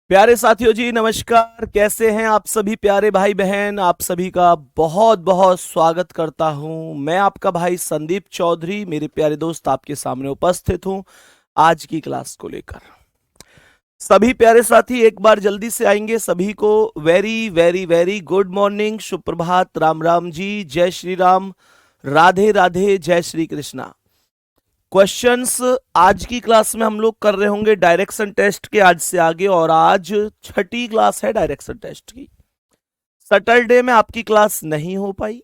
प्यारे साथियों जी नमस्कार। कैसे हैं आप सभी प्यारे भाई बहन। आप सभी का बहुत बहुत स्वागत करता हूं। मैं आपका भाई संदीप चौधरी, मेरे प्यारे दोस्त आपके सामने उपस्थित हूं आज की क्लास को लेकर। सभी प्यारे साथी एक बार जल्दी से आएंगे। सभी को very very very good morning, सुप्रभात, राम राम जी, जय श्री राम, राधे राधे, जय श्री कृष्णा। क्वेश्चंस आज की क्लास में हम लोग कर रहे होंगे डायरेक्शन टेस्ट के आज से आगे, और आज छठी क्लास है डायरेक्शन टेस्ट की। सैटरडे में आपकी क्लास नहीं हो पाई।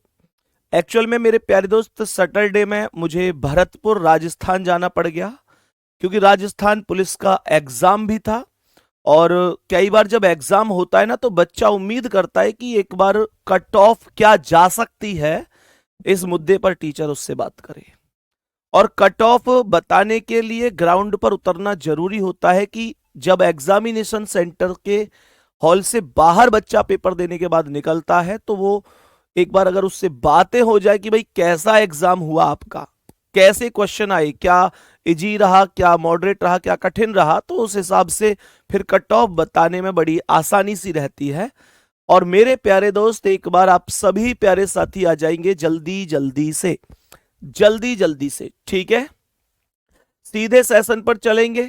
एक्चुअल में मेरे प्यारे दोस्त सैटरडे में मुझे भरतपुर राजस्थान जाना पड़ गया, क्योंकि राजस्थान पुलिस का एग्जाम भी था। और कई बार जब एग्जाम होता है ना, तो बच्चा उम्मीद करता है कि एक बार कट ऑफ क्या जा सकती है, इस मुद्दे पर टीचर उससे बात करे। और कट ऑफ बताने के लिए ग्राउंड पर उतरना जरूरी होता है कि जब एग्जामिनेशन सेंटर के हॉल से बाहर बच्चा पेपर देने के बाद निकलता है, तो वो एक बार अगर उससे बातें हो जाए कि भाई कैसा एग्जाम हुआ आपका, कैसे क्वेश्चन आए, क्या इजी रहा, क्या मॉडरेट रहा, क्या कठिन रहा, तो उस हिसाब से फिर कट ऑफ बताने में बड़ी आसानी सी रहती है। और मेरे प्यारे दोस्त एक बार आप सभी प्यारे साथी आ जाएंगे जल्दी जल्दी से, जल्दी जल्दी से, ठीक है। सीधे सेशन पर चलेंगे।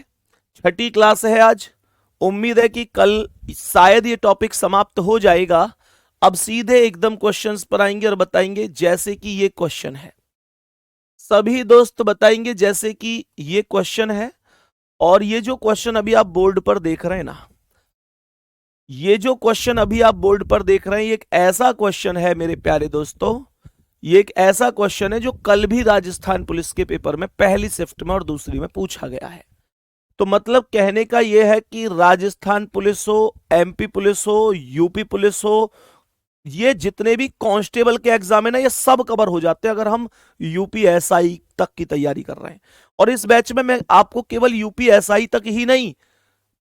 छठी क्लास है आज। उम्मीद है कि कल शायद ये टॉपिक समाप्त हो जाएगा। अब सीधे एकदम क्वेश्चंस पर आएंगे और बताएंगे जैसे कि ये क्वेश्चन है। सभी दोस्त बताएंगे जैसे कि ये क्वेश्चन है। और ये जो क्वेश्चन अभी आप बोर्ड पर देख रहे हैं ना, ये जो क्वेश्चन अभी आप बोर्ड पर देख रहे हैं, ये एक ऐसा क्वेश्चन है मेरे प्यारे दोस्तों, ये एक ऐसा क्वेश्चन है जो कल भी राजस्थान पुलिस के पेपर में पहली शिफ्ट में और दूसरी में पूछा गया है। तो मतलब कहने का यह है कि राजस्थान पुलिस हो, एमपी पुलिस हो, यूपी पुलिस हो, ये जितने भी कांस्टेबल के एग्जाम है ना, ये सब कवर हो जाते हैं अगर हम यूपी एसआई तक की तैयारी कर रहे हैं। और इस बैच में मैं आपको केवल यूपी एसआई तक ही नहीं,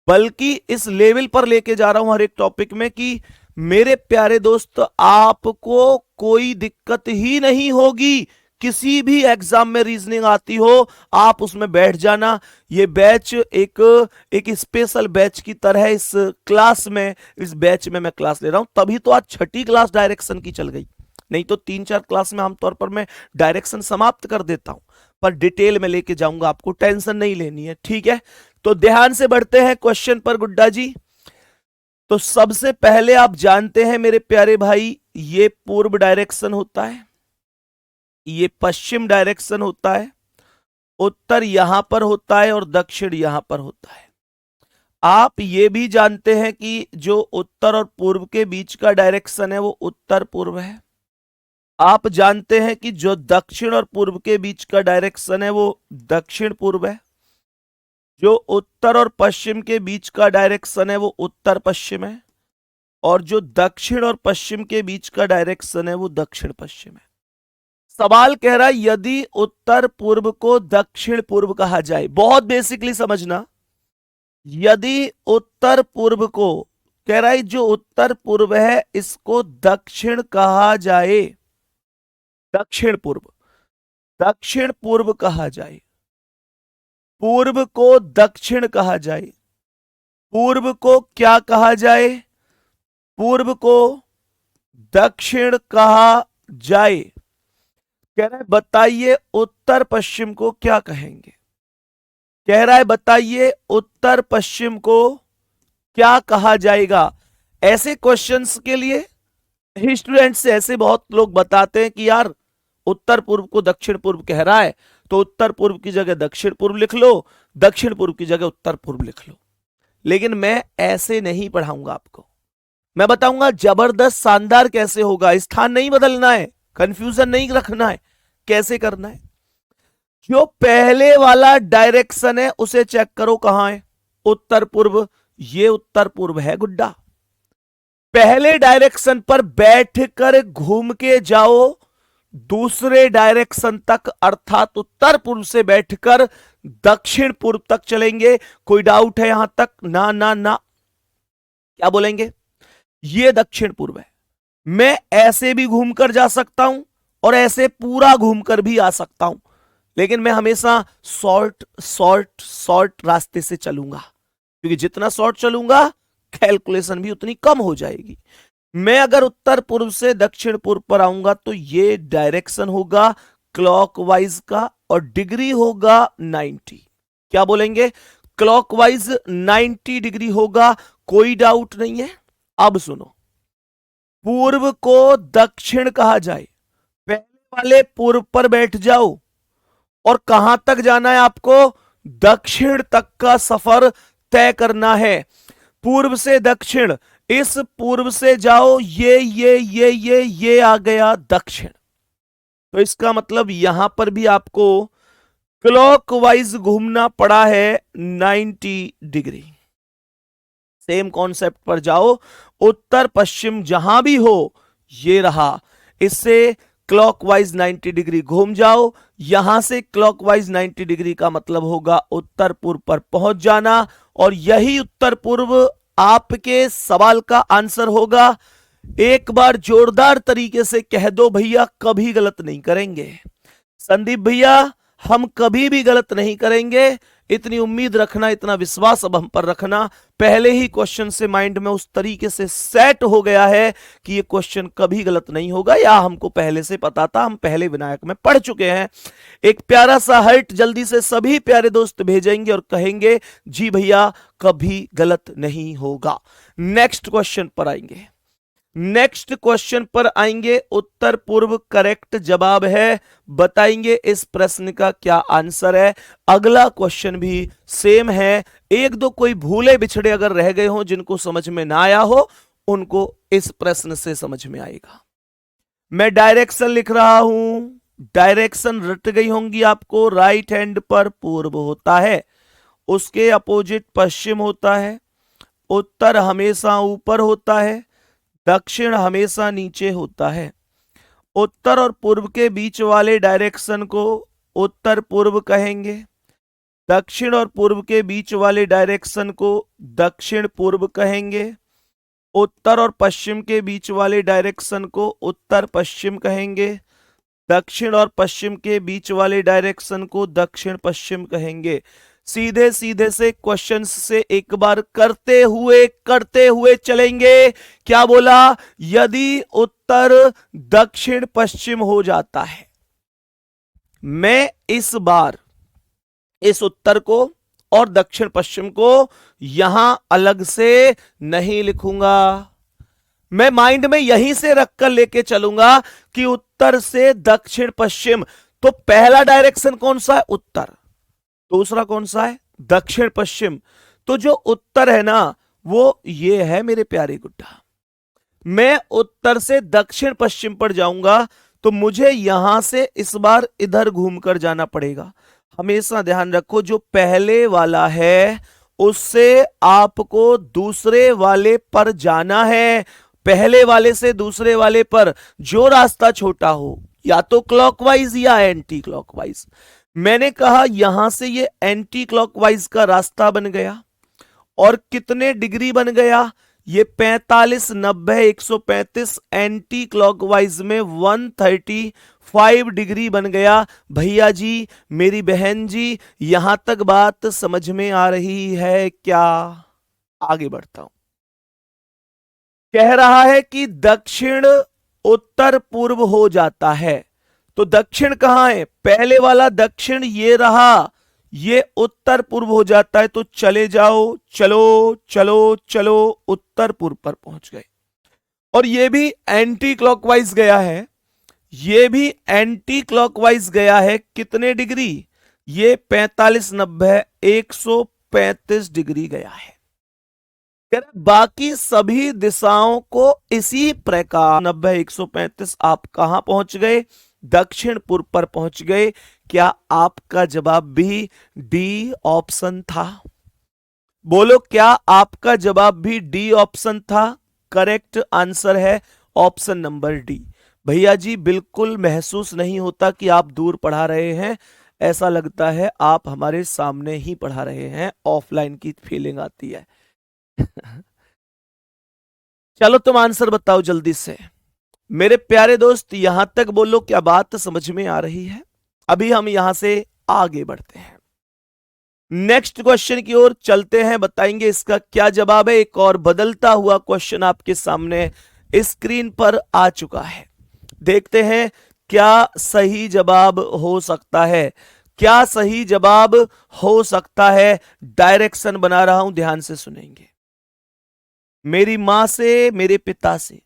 बल्कि इस लेवल पर लेके जा रहा हूं हर एक टॉपिक में कि मेरे प्यारे दोस्त आपको कोई दिक्कत ही नहीं होगी। किसी भी एग्जाम में रीजनिंग आती हो, आप उसमें बैठ जाना। ये बैच एक स्पेशल बैच की तरह इस क्लास में, इस बैच में मैं क्लास ले रहा हूं। तभी तो आज छठी क्लास डायरेक्शन की चल गई, नहीं तो 3-4 क्लास में आमतौर पर मैं डायरेक्शन समाप्त कर देता हूं, पर डिटेल में लेके जाऊंगा, आपको टेंशन नहीं लेनी है, ठीक है। तो ध्यान से बढ़ते हैं क्वेश्चन पर गुड्डा जी। तो सबसे पहले आप जानते हैं मेरे प्यारे भाई, ये पूर्व डायरेक्शन होता है, ये पश्चिम डायरेक्शन होता है, उत्तर यहां पर होता है और दक्षिण यहां पर होता है। आप ये भी जानते हैं कि जो उत्तर और पूर्व के बीच का डायरेक्शन है वो उत्तर पूर्व है। आप जानते हैं कि जो दक्षिण और पूर्व के बीच का डायरेक्शन है वो दक्षिण पूर्व है। जो उत्तर और पश्चिम के बीच का डायरेक्शन है वो उत्तर पश्चिम है। और जो दक्षिण और पश्चिम के बीच का डायरेक्शन है वो दक्षिण पश्चिम है। सवाल कह रहा है यदि उत्तर पूर्व को दक्षिण पूर्व कहा जाए, बहुत बेसिकली समझना, यदि उत्तर पूर्व को, कह रहा है जो उत्तर पूर्व है इसको दक्षिण कहा जाए, दक्षिण पूर्व, दक्षिण पूर्व कहा जाए, पूर्व को दक्षिण कहा जाए, पूर्व को क्या कहा जाए, पूर्व को दक्षिण कहा जाए। कह रहा है बताइए उत्तर पश्चिम को क्या कहेंगे। कह रहा है बताइए उत्तर पश्चिम को क्या कहा जाएगा। ऐसे क्वेश्चंस के लिए स्टूडेंट्स ऐसे बहुत लोग बताते हैं कि यार उत्तर पूर्व को दक्षिण पूर्व कह रहा है, तो उत्तर पूर्व की जगह दक्षिण पूर्व लिख लो, दक्षिण पूर्व की जगह उत्तर पूर्व लिख लो। लेकिन मैं ऐसे नहीं पढ़ाऊंगा आपको। मैं बताऊंगा जबरदस्त शानदार कैसे होगा। स्थान नहीं बदलना है, कंफ्यूजन नहीं रखना है, कैसे करना है। जो पहले वाला डायरेक्शन है उसे चेक करो कहां है, उत्तर पूर्व। ये उत्तर पूर्व है गुड्डा। पहले डायरेक्शन पर बैठकर घूम के जाओ दूसरे डायरेक्शन तक, अर्थात उत्तर पूर्व से बैठकर दक्षिण पूर्व तक चलेंगे। कोई डाउट है यहां तक? ना ना ना। क्या बोलेंगे? ये दक्षिण पूर्व है। मैं ऐसे भी घूमकर जा सकता हूं और ऐसे पूरा घूमकर भी आ सकता हूं, लेकिन मैं हमेशा शॉर्ट शॉर्ट शॉर्ट रास्ते से चलूंगा, क्योंकि जितना शॉर्ट चलूंगा कैलकुलेशन भी उतनी कम हो जाएगी। मैं अगर उत्तर पूर्व से दक्षिण पूर्व पर आऊंगा तो ये डायरेक्शन होगा क्लॉकवाइज का और डिग्री होगा 90। क्या बोलेंगे? क्लॉकवाइज 90 डिग्री होगा, कोई डाउट नहीं है। अब सुनो, पूर्व को दक्षिण कहा जाए, पहले वाले पूर्व पर बैठ जाओ और कहां तक जाना है आपको? दक्षिण तक का सफर तय करना है। पूर्व से दक्षिण, इस पूर्व से जाओ, ये आ गया दक्षिण। तो इसका मतलब यहां पर भी आपको क्लॉकवाइज घूमना पड़ा है 90 डिग्री। सेम कॉन्सेप्ट पर जाओ, उत्तर पश्चिम जहां भी हो, ये रहा, इससे क्लॉकवाइज 90 डिग्री घूम जाओ। यहां से क्लॉकवाइज 90 डिग्री का मतलब होगा उत्तर पूर्व पर पहुंच जाना, और यही उत्तर पूर्व आपके सवाल का आंसर होगा। एक बार जोरदार तरीके से कह दो भैया, कभी गलत नहीं करेंगे। संदीप भैया, हम कभी भी गलत नहीं करेंगे, इतनी उम्मीद रखना, इतना विश्वास अब हम पर रखना। पहले ही क्वेश्चन से माइंड में उस तरीके से सेट हो गया है कि ये क्वेश्चन कभी गलत नहीं होगा, या हमको पहले से पता था, हम पहले विनायक में पढ़ चुके हैं। एक प्यारा सा हर्ट जल्दी से सभी प्यारे दोस्त भेजेंगे और कहेंगे जी भैया कभी गलत नहीं होगा। नेक्स्ट क्वेश्चन पर आएंगे। नेक्स्ट क्वेश्चन पर आएंगे, उत्तर पूर्व करेक्ट जवाब है, बताएंगे इस प्रश्न का क्या आंसर है। अगला क्वेश्चन भी सेम है, एक दो कोई भूले बिछड़े अगर रह गए हो, जिनको समझ में ना आया हो, उनको इस प्रश्न से समझ में आएगा। मैं डायरेक्शन लिख रहा हूं, डायरेक्शन रट गई होंगी आपको। राइट हैंड पर पूर्व होता है, उसके अपोजिट पश्चिम होता है, उत्तर हमेशा ऊपर होता है, दक्षिण हमेशा नीचे होता है। उत्तर और पूर्व के बीच वाले डायरेक्शन को उत्तर पूर्व कहेंगे, दक्षिण और पूर्व के बीच वाले डायरेक्शन को दक्षिण पूर्व कहेंगे, उत्तर और पश्चिम के बीच वाले डायरेक्शन को उत्तर पश्चिम कहेंगे, दक्षिण और पश्चिम के बीच वाले डायरेक्शन को दक्षिण पश्चिम कहेंगे। सीधे सीधे से क्वेश्चन से एक बार करते हुए चलेंगे। क्या बोला? यदि उत्तर दक्षिण पश्चिम हो जाता है, मैं इस बार इस उत्तर को और दक्षिण पश्चिम को यहां अलग से नहीं लिखूंगा, मैं माइंड में यहीं से रखकर लेके चलूंगा कि उत्तर से दक्षिण पश्चिम। तो पहला डायरेक्शन कौन सा है? उत्तर। दूसरा कौन सा है? दक्षिण पश्चिम। तो जो उत्तर है ना, वो ये है मेरे प्यारे गुड्डा। मैं उत्तर से दक्षिण पश्चिम पर जाऊंगा तो मुझे यहां से इस बार इधर घूमकर जाना पड़ेगा। हमेशा ध्यान रखो, जो पहले वाला है उससे आपको दूसरे वाले पर जाना है। पहले वाले से दूसरे वाले पर जो रास्ता छोटा हो, या तो क्लॉकवाइज या एंटी क्लॉकवाइज। मैंने कहा यहां से ये एंटी क्लॉकवाइज का रास्ता बन गया, और कितने डिग्री बन गया? ये 45, 90, 135, एंटी क्लॉकवाइज में 135 डिग्री बन गया। भैया जी, मेरी बहन जी, यहां तक बात समझ में आ रही है क्या? आगे बढ़ता हूं। कह रहा है कि दक्षिण उत्तर पूर्व हो जाता है, तो दक्षिण कहां है? पहले वाला दक्षिण ये रहा, ये उत्तर पूर्व हो जाता है। तो चले जाओ, चलो चलो चलो, उत्तर पूर्व पर पहुंच गए। और ये भी एंटी क्लॉकवाइज गया है, ये भी एंटी क्लॉकवाइज गया है। कितने डिग्री? ये 45, 90, 135 डिग्री गया है। बाकी सभी दिशाओं को इसी प्रकार 90, 135 आप कहां पहुंच गए? दक्षिण पूर्व पर पहुंच गए। क्या आपका जवाब भी डी ऑप्शन था? बोलो, क्या आपका जवाब भी डी ऑप्शन था? करेक्ट आंसर है ऑप्शन नंबर डी। भैया जी, बिल्कुल महसूस नहीं होता कि आप दूर पढ़ा रहे हैं, ऐसा लगता है आप हमारे सामने ही पढ़ा रहे हैं, ऑफलाइन की फीलिंग आती है। चलो तुम आंसर बताओ जल्दी से मेरे प्यारे दोस्त, यहां तक बोलो, क्या बात समझ में आ रही है? अभी हम यहां से आगे बढ़ते हैं। नेक्स्ट क्वेश्चन की ओर चलते हैं, बताएंगे इसका क्या जवाब है। एक और बदलता हुआ क्वेश्चन आपके सामने स्क्रीन पर आ चुका है। देखते हैं क्या सही जवाब हो सकता है, क्या सही जवाब हो सकता है। डायरेक्शन बना रहा हूं, ध्यान से सुनेंगे। मेरी मां से मेरे पिता से,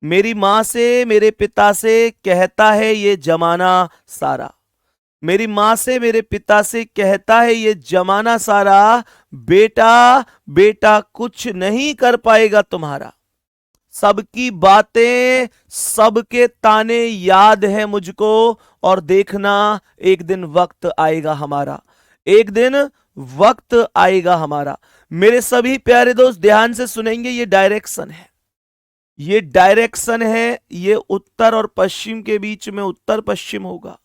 मेरी मां से मेरे पिता से कहता है ये जमाना सारा, मेरी मां से मेरे पिता से कहता है ये जमाना सारा, बेटा बेटा कुछ नहीं कर पाएगा तुम्हारा। सबकी बातें सबके ताने याद है मुझको, और देखना एक दिन वक्त आएगा हमारा, एक दिन वक्त आएगा हमारा। मेरे सभी प्यारे दोस्त ध्यान से सुनेंगे, ये डायरेक्शन है, ये डायरेक्शन है। ये उत्तर और पश्चिम के बीच में उत्तर पश्चिम होगा,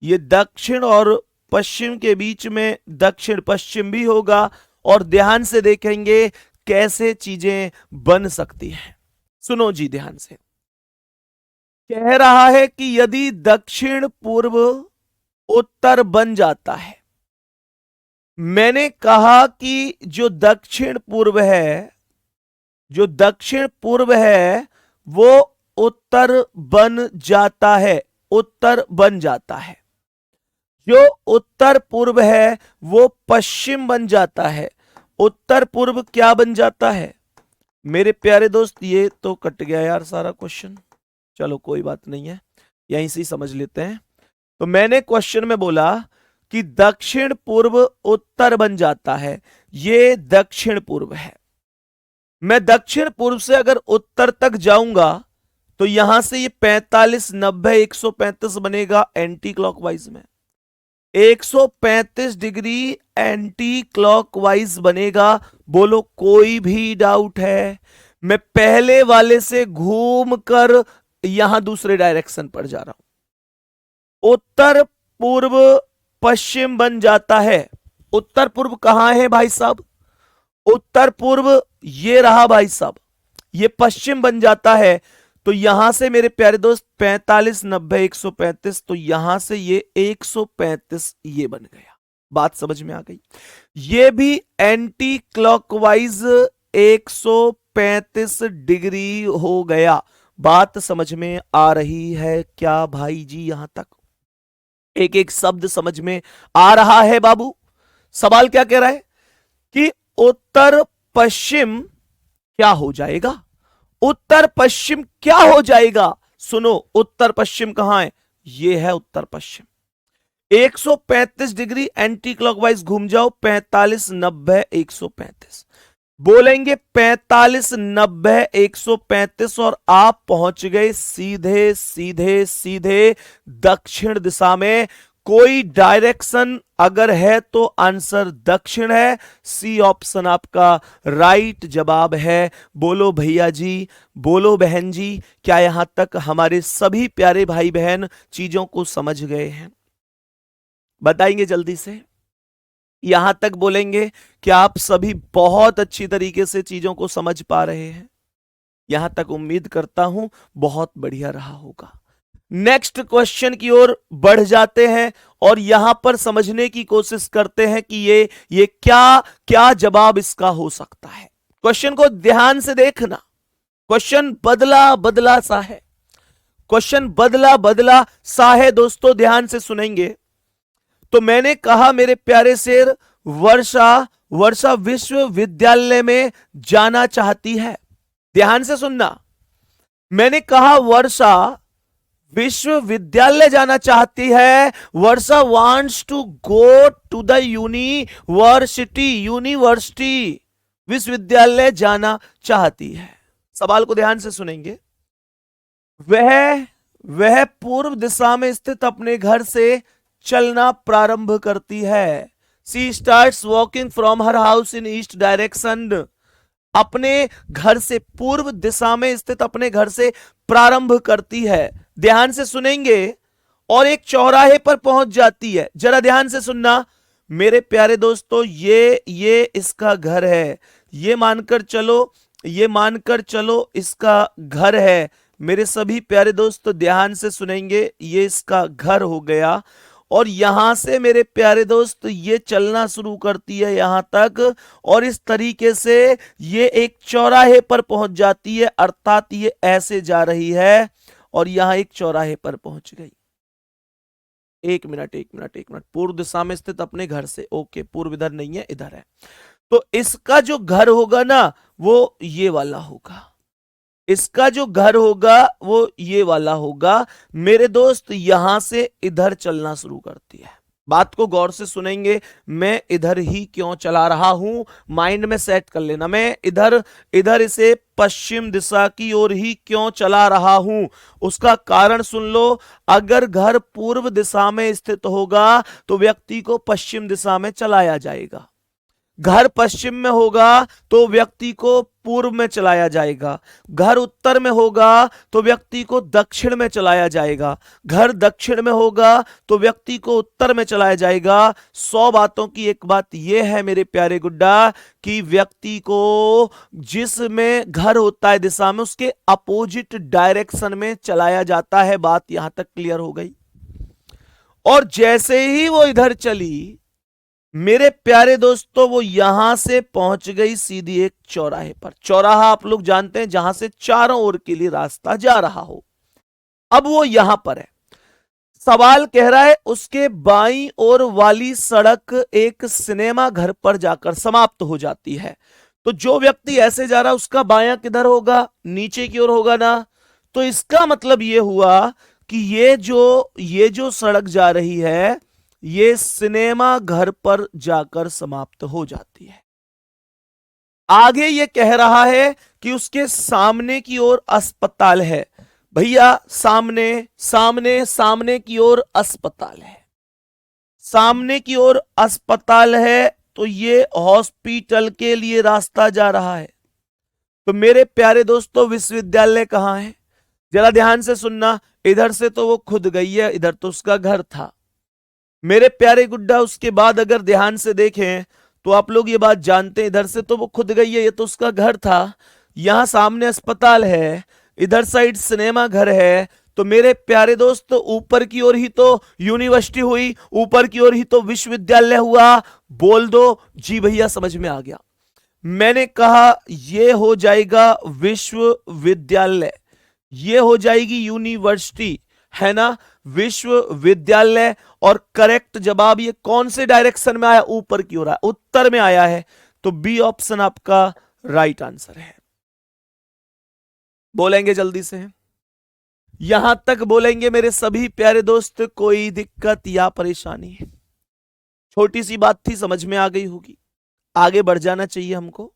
ये दक्षिण और पश्चिम के बीच में दक्षिण पश्चिम भी होगा। और ध्यान से देखेंगे कैसे चीजें बन सकती हैं। सुनो जी ध्यान से, कह रहा है कि यदि दक्षिण पूर्व उत्तर बन जाता है, मैंने कहा कि जो दक्षिण पूर्व है, जो दक्षिण पूर्व है वो उत्तर बन जाता है, उत्तर बन जाता है। जो उत्तर पूर्व है वो पश्चिम बन जाता है, उत्तर पूर्व क्या बन जाता है। मेरे प्यारे दोस्त ये तो कट गया यार सारा क्वेश्चन, चलो कोई बात नहीं है, यहीं से समझ लेते हैं। तो मैंने क्वेश्चन में बोला कि दक्षिण पूर्व उत्तर बन जाता है, ये दक्षिण पूर्व है। मैं दक्षिण पूर्व से अगर उत्तर तक जाऊंगा तो यहां से ये 45 90 135 बनेगा एंटी क्लॉकवाइज में, 135 डिग्री एंटी क्लॉकवाइज बनेगा। बोलो कोई भी डाउट है। मैं पहले वाले से घूम कर यहां दूसरे डायरेक्शन पर जा रहा हूं। उत्तर पूर्व पश्चिम बन जाता है। उत्तर पूर्व कहां है भाई साहब, उत्तर पूर्व ये रहा भाई साहब, ये पश्चिम बन जाता है। तो यहां से मेरे प्यारे दोस्त 45 90 135, तो यहां से ये 135 ये बन गया। बात समझ में आ गई। ये भी एंटी क्लॉकवाइज 135 डिग्री हो गया। बात समझ में आ रही है क्या भाई जी? यहां तक एक एक शब्द समझ में आ रहा है बाबू? सवाल क्या कह रहा है कि उत्तर पश्चिम क्या हो जाएगा, उत्तर पश्चिम क्या हो जाएगा। सुनो उत्तर पश्चिम कहां है, ये है उत्तर पश्चिम। 135 डिग्री एंटी क्लॉकवाइज घूम जाओ, 45 90 135 बोलेंगे, 45 90 135 और आप पहुंच गए सीधे सीधे सीधे दक्षिण दिशा में। कोई डायरेक्शन अगर है तो आंसर दक्षिण है। सी ऑप्शन आपका राइट जवाब है। बोलो भैया जी, बोलो बहन जी, क्या यहां तक हमारे सभी प्यारे भाई बहन चीजों को समझ गए हैं? बताएंगे जल्दी से। यहां तक बोलेंगे कि आप सभी बहुत अच्छी तरीके से चीजों को समझ पा रहे हैं। यहां तक उम्मीद करता हूं बहुत बढ़िया रहा होगा। नेक्स्ट क्वेश्चन की ओर बढ़ जाते हैं और यहां पर समझने की कोशिश करते हैं कि ये क्या क्या जवाब इसका हो सकता है। क्वेश्चन को ध्यान से देखना। क्वेश्चन बदला बदला सा है, क्वेश्चन बदला बदला सा है दोस्तों, ध्यान से सुनेंगे। तो मैंने कहा मेरे प्यारे शेर, वर्षा विश्वविद्यालय में जाना चाहती है। ध्यान से सुनना, मैंने कहा वर्षा विश्वविद्यालय जाना चाहती है। Varsha wants to go to the university, university विश्वविद्यालय जाना चाहती है। सवाल को ध्यान से सुनेंगे। वह पूर्व दिशा में स्थित अपने घर से चलना प्रारंभ करती है। She starts walking from her house in east direction. अपने घर से, पूर्व दिशा में स्थित अपने घर से प्रारंभ करती है। ध्यान से सुनेंगे। और एक चौराहे पर पहुंच जाती है। जरा ध्यान से सुनना मेरे प्यारे दोस्तों, ये इसका घर है। ये मानकर चलो इसका घर है। मेरे सभी प्यारे दोस्त ध्यान से सुनेंगे, ये इसका घर हो गया। और यहां से मेरे प्यारे दोस्त ये चलना शुरू करती है यहां तक, और इस तरीके से ये एक चौराहे पर पहुंच जाती है, अर्थात ये ऐसे जा रही है और यहां एक चौराहे पर पहुंच गई। एक मिनट एक मिनट एक मिनट, पूर्व दिशा में स्थित अपने घर से, ओके, पूर्व इधर नहीं है इधर है, तो इसका जो घर होगा ना वो ये वाला होगा, इसका जो घर होगा वो ये वाला होगा। मेरे दोस्त यहां से इधर चलना शुरू करती है, बात को गौर से सुनेंगे, मैं इधर ही क्यों चला रहा हूं, माइंड में सेट कर लेना, मैं इधर इधर इसे पश्चिम दिशा की ओर ही क्यों चला रहा हूं, उसका कारण सुन लो। अगर घर पूर्व दिशा में स्थित होगा तो व्यक्ति को पश्चिम दिशा में चलाया जाएगा, घर पश्चिम में होगा तो व्यक्ति को पूर्व में चलाया जाएगा, घर उत्तर में होगा तो व्यक्ति को दक्षिण में चलाया जाएगा, घर दक्षिण में होगा तो व्यक्ति को उत्तर में चलाया जाएगा। 100 बातों की एक बात यह है मेरे प्यारे गुड्डा कि व्यक्ति को जिसमें घर होता है दिशा में उसके अपोजिट डायरेक्शन में चलाया जाता है। बात यहां तक क्लियर हो गई। और जैसे ही वो इधर चली मेरे प्यारे दोस्तों, वो यहां से पहुंच गई सीधी एक चौराहे पर। चौराहा आप लोग जानते हैं जहां से चारों ओर के लिए रास्ता जा रहा हो। अब वो यहां पर है, सवाल कह रहा है उसके बाईं ओर वाली सड़क एक सिनेमा घर पर जाकर समाप्त हो जाती है। तो जो व्यक्ति ऐसे जा रहा है उसका बायां किधर होगा, नीचे की ओर होगा ना। तो इसका मतलब यह हुआ कि ये जो सड़क जा रही है ये सिनेमा घर पर जाकर समाप्त हो जाती है। आगे ये कह रहा है कि उसके सामने की ओर अस्पताल है। भैया सामने सामने सामने की ओर अस्पताल है, सामने की ओर अस्पताल है तो ये हॉस्पिटल के लिए रास्ता जा रहा है। तो मेरे प्यारे दोस्तों विश्वविद्यालय कहां है, जरा ध्यान से सुनना। इधर से तो वो खुद गई है, इधर तो उसका घर था मेरे प्यारे गुड्डा। उसके बाद अगर ध्यान से देखें तो आप लोग ये बात जानते हैं, इधर से तो वो खुद गई है, ये तो उसका घर था। यहां सामने अस्पताल है, इधर साइड सिनेमा घर है। तो मेरे प्यारे दोस्त ऊपर की ओर ही तो यूनिवर्सिटी हुई, ऊपर की ओर ही तो विश्वविद्यालय हुआ। बोल दो जी भैया, समझ में आ गया। मैंने कहा ये हो जाएगा विश्वविद्यालय, ये हो जाएगी यूनिवर्सिटी, है ना, विश्वविद्यालय। और करेक्ट जवाब ये कौन से डायरेक्शन में आया, ऊपर की ओर आया, उत्तर में आया है। तो बी ऑप्शन आपका राइट आंसर है। बोलेंगे जल्दी से, यहां तक बोलेंगे मेरे सभी प्यारे दोस्त, कोई दिक्कत या परेशानी? छोटी सी बात थी, समझ में आ गई होगी, आगे बढ़ जाना चाहिए हमको।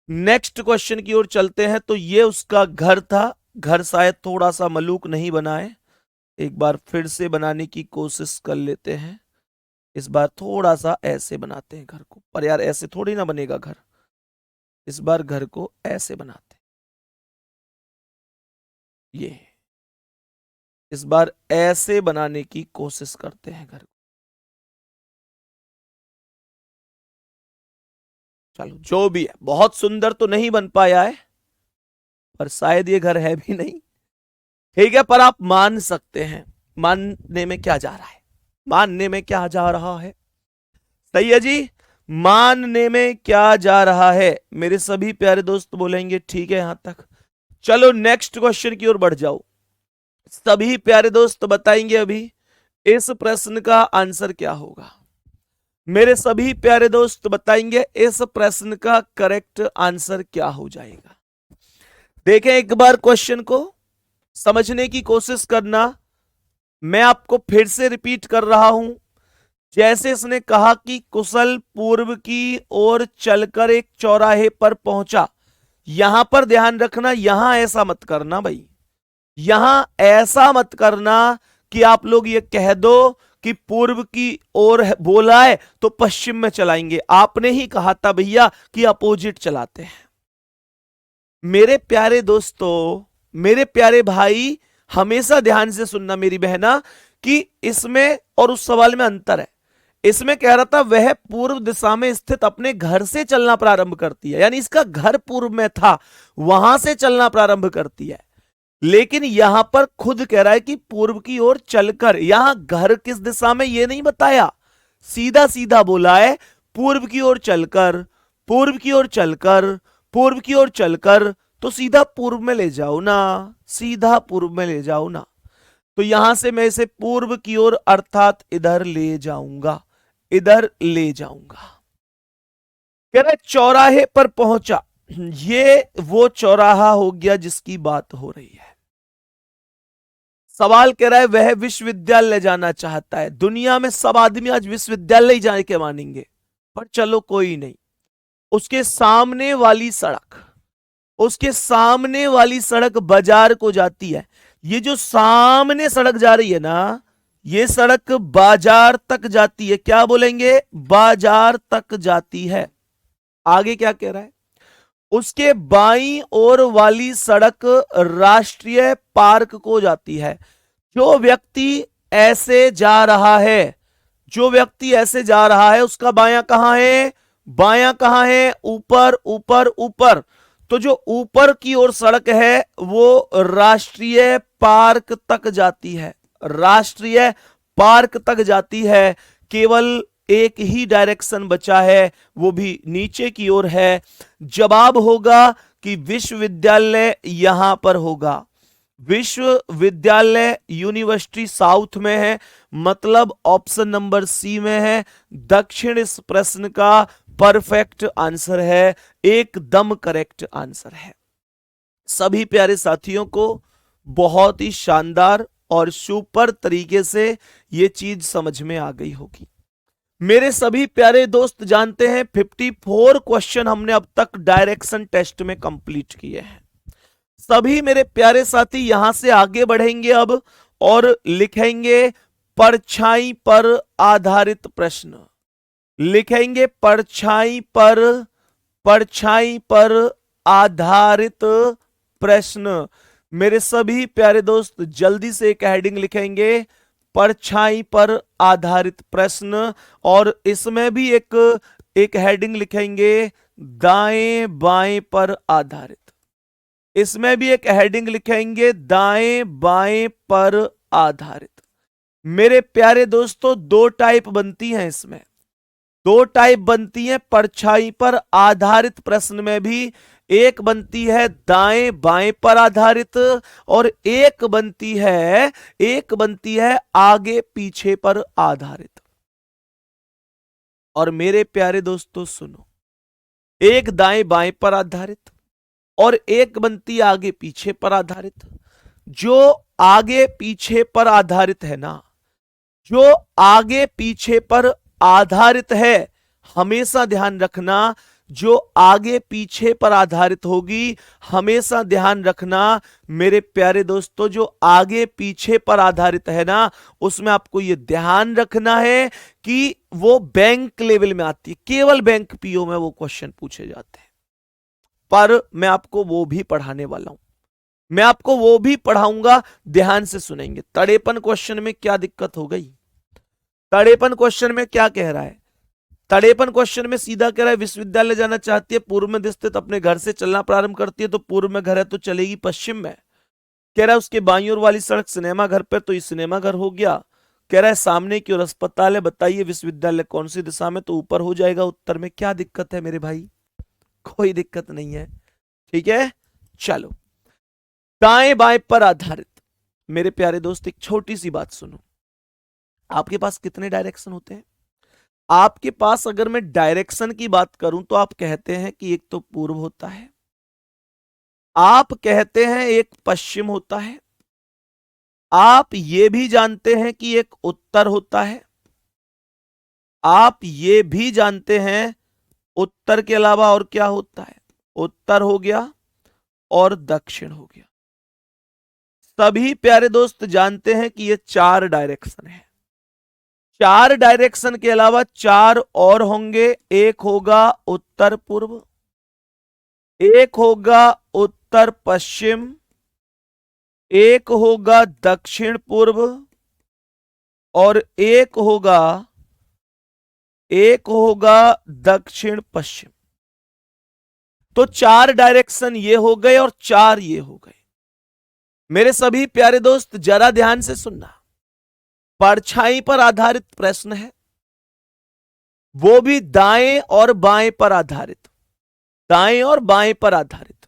नेक्स्ट क्वेश्चन की ओर चलते हैं। तो ये उसका घर था, घर शायद थोड़ा सा मलूक नहीं बना है, एक बार फिर से बनाने की कोशिश कर लेते हैं। इस बार थोड़ा सा ऐसे बनाते हैं घर को, पर यार ऐसे थोड़ी ना बनेगा घर, इस बार घर को ऐसे बनाते हैं, ये इस बार ऐसे बनाने की कोशिश करते हैं घर को। चलो जो भी है, बहुत सुंदर तो नहीं बन पाया है, पर शायद ये घर है भी नहीं, ठीक है, पर आप मान सकते हैं। मानने में क्या जा रहा है, मानने में क्या जा रहा है, सही है जी, मानने में क्या जा रहा है। मेरे सभी प्यारे दोस्त बोलेंगे ठीक है यहां तक। चलो नेक्स्ट क्वेश्चन की ओर बढ़ जाओ। सभी प्यारे दोस्त बताएंगे अभी इस प्रश्न का आंसर क्या होगा। मेरे सभी प्यारे दोस्त बताएंगे इस प्रश्न का करेक्ट आंसर क्या हो जाएगा। देखें एक बार क्वेश्चन को समझने की कोशिश करना। मैं आपको फिर से रिपीट कर रहा हूं, जैसे इसने कहा कि कुशल पूर्व की ओर चलकर एक चौराहे पर पहुंचा, यहां पर ध्यान रखना, यहां ऐसा मत करना भाई, यहां ऐसा मत करना कि आप लोग ये कह दो कि पूर्व की ओर बोला है तो पश्चिम में चलाएंगे। आपने ही कहा था भैया कि अपोजिट चलाते हैं। मेरे प्यारे दोस्तों, मेरे प्यारे भाई, हमेशा ध्यान से सुनना मेरी बहना कि इसमें और उस सवाल में अंतर है। इसमें कह रहा था वह पूर्व दिशा में स्थित अपने घर से चलना प्रारंभ करती है, यानी इसका घर पूर्व में था, वहां से चलना प्रारंभ करती है। लेकिन यहां पर खुद कह रहा है कि पूर्व की ओर चलकर। यहां घर किस दिशा में ये नहीं बताया, सीधा सीधा बोला है पूर्व की ओर चलकर, पूर्व की ओर चलकर, पूर्व की ओर चलकर। तो सीधा पूर्व में ले जाओ ना, सीधा पूर्व में ले जाओ ना। तो यहां से मैं इसे पूर्व की ओर अर्थात इधर ले जाऊंगा, इधर ले जाऊंगा। कह रहे चौराहे पर पहुंचा, ये वो चौराहा हो गया जिसकी बात हो रही है। सवाल कह रहा है वह विश्वविद्यालय जाना चाहता है। दुनिया में सब आदमी आज विश्वविद्यालय जाने के मानेंगे, पर चलो कोई नहीं। उसके सामने वाली सड़क, उसके सामने वाली सड़क बाजार को जाती है। ये जो सामने सड़क जा रही है ना, ये सड़क बाजार तक जाती है। क्या बोलेंगे? बाजार तक जाती है। आगे क्या कह रहा है? उसके बाईं ओर वाली सड़क राष्ट्रीय पार्क को जाती है। जो व्यक्ति ऐसे जा रहा है, जो व्यक्ति ऐसे जा रहा है, उसका बायां कहां है? बायां कहां है? ऊपर, ऊपर, ऊपर। तो जो ऊपर की ओर सड़क है वो राष्ट्रीय पार्क तक जाती है, राष्ट्रीय पार्क तक जाती है। केवल एक ही डायरेक्शन बचा है, वो भी नीचे की ओर है। जवाब होगा कि विश्वविद्यालय यहां पर होगा। विश्वविद्यालय यूनिवर्सिटी साउथ में है, मतलब ऑप्शन नंबर सी में है। दक्षिण इस प्रश्न का परफेक्ट आंसर है, एकदम करेक्ट आंसर है। सभी प्यारे साथियों को बहुत ही शानदार और सुपर तरीके से यह चीज समझ में आ गई होगी। मेरे सभी प्यारे दोस्त जानते हैं 54 क्वेश्चन हमने अब तक डायरेक्शन टेस्ट में कंप्लीट किए हैं। सभी मेरे प्यारे साथी यहां से आगे बढ़ेंगे अब और लिखेंगे परछाई पर आधारित प्रश्न। लिखेंगे परछाई पर आधारित प्रश्न। मेरे सभी प्यारे दोस्त जल्दी से एक हेडिंग लिखेंगे, परछाई पर आधारित प्रश्न। और इसमें भी एक हेडिंग लिखेंगे, दाएं बाएं पर आधारित। इसमें भी एक हेडिंग लिखेंगे, दाएं बाएं पर आधारित। मेरे प्यारे दोस्तों दो टाइप बनती हैं, इसमें दो टाइप बनती है परछाई पर आधारित प्रश्न में भी। एक बनती है दाएं बाएं पर आधारित और एक बनती है आगे पीछे पर आधारित। और मेरे प्यारे दोस्तों सुनो, एक दाएं बाएं पर आधारित और एक बनती आगे पीछे पर आधारित। जो आगे पीछे पर आधारित है ना, जो आगे पीछे पर आधारित है, हमेशा ध्यान रखना, जो आगे पीछे पर आधारित होगी, हमेशा ध्यान रखना मेरे प्यारे दोस्तों, जो आगे पीछे पर आधारित है ना, उसमें आपको यह ध्यान रखना है कि वो बैंक लेवल में आती है। केवल बैंक पीओ में वो क्वेश्चन पूछे जाते हैं। पर मैं आपको वो भी पढ़ाने वाला हूं, मैं आपको वो भी पढ़ाऊंगा, ध्यान से सुनेंगे। तड़ेपन क्वेश्चन में क्या दिक्कत हो गई? तड़ेपन क्वेश्चन में क्या कह रहा है? तड़ेपन क्वेश्चन में सीधा कह रहा है विश्वविद्यालय जाना चाहती है, पूर्व में स्थित अपने घर से चलना प्रारंभ करती है। तो पूर्व में घर है तो चलेगी पश्चिम में। कह रहा है उसके बाईं ओर वाली सड़क सिनेमा घर पर, तो ये सिनेमा घर हो गया। कह रहा है सामने की ओर अस्पताल है, बताइए विश्वविद्यालय कौन सी दिशा में? तो ऊपर हो जाएगा उत्तर में। क्या दिक्कत है मेरे भाई? कोई दिक्कत नहीं है, ठीक है। चलो, दाएं बाएं पर आधारित। मेरे प्यारे दोस्त एक छोटी सी बात सुनो, आपके पास कितने डायरेक्शन होते हैं? आपके पास अगर मैं डायरेक्शन की बात करूं तो आप कहते हैं कि एक तो पूर्व होता है, आप कहते हैं एक पश्चिम होता है, आप ये भी जानते हैं कि एक उत्तर होता है, आप ये भी जानते हैं उत्तर के अलावा और क्या होता है? उत्तर हो गया और दक्षिण हो गया। सभी प्यारे दोस्त जानते हैं कि ये 4 डायरेक्शन है। 4 डायरेक्शन के अलावा 4 और होंगे। एक होगा उत्तर पूर्व, एक होगा उत्तर पश्चिम, एक होगा दक्षिण पूर्व और एक होगा दक्षिण पश्चिम। तो 4 डायरेक्शन ये हो गए और 4 ये हो गए। मेरे सभी प्यारे दोस्त जरा ध्यान से सुनना, परछाई पर आधारित प्रश्न है, वो भी दाएं और बाएं पर आधारित, दाएं और बाएं पर आधारित।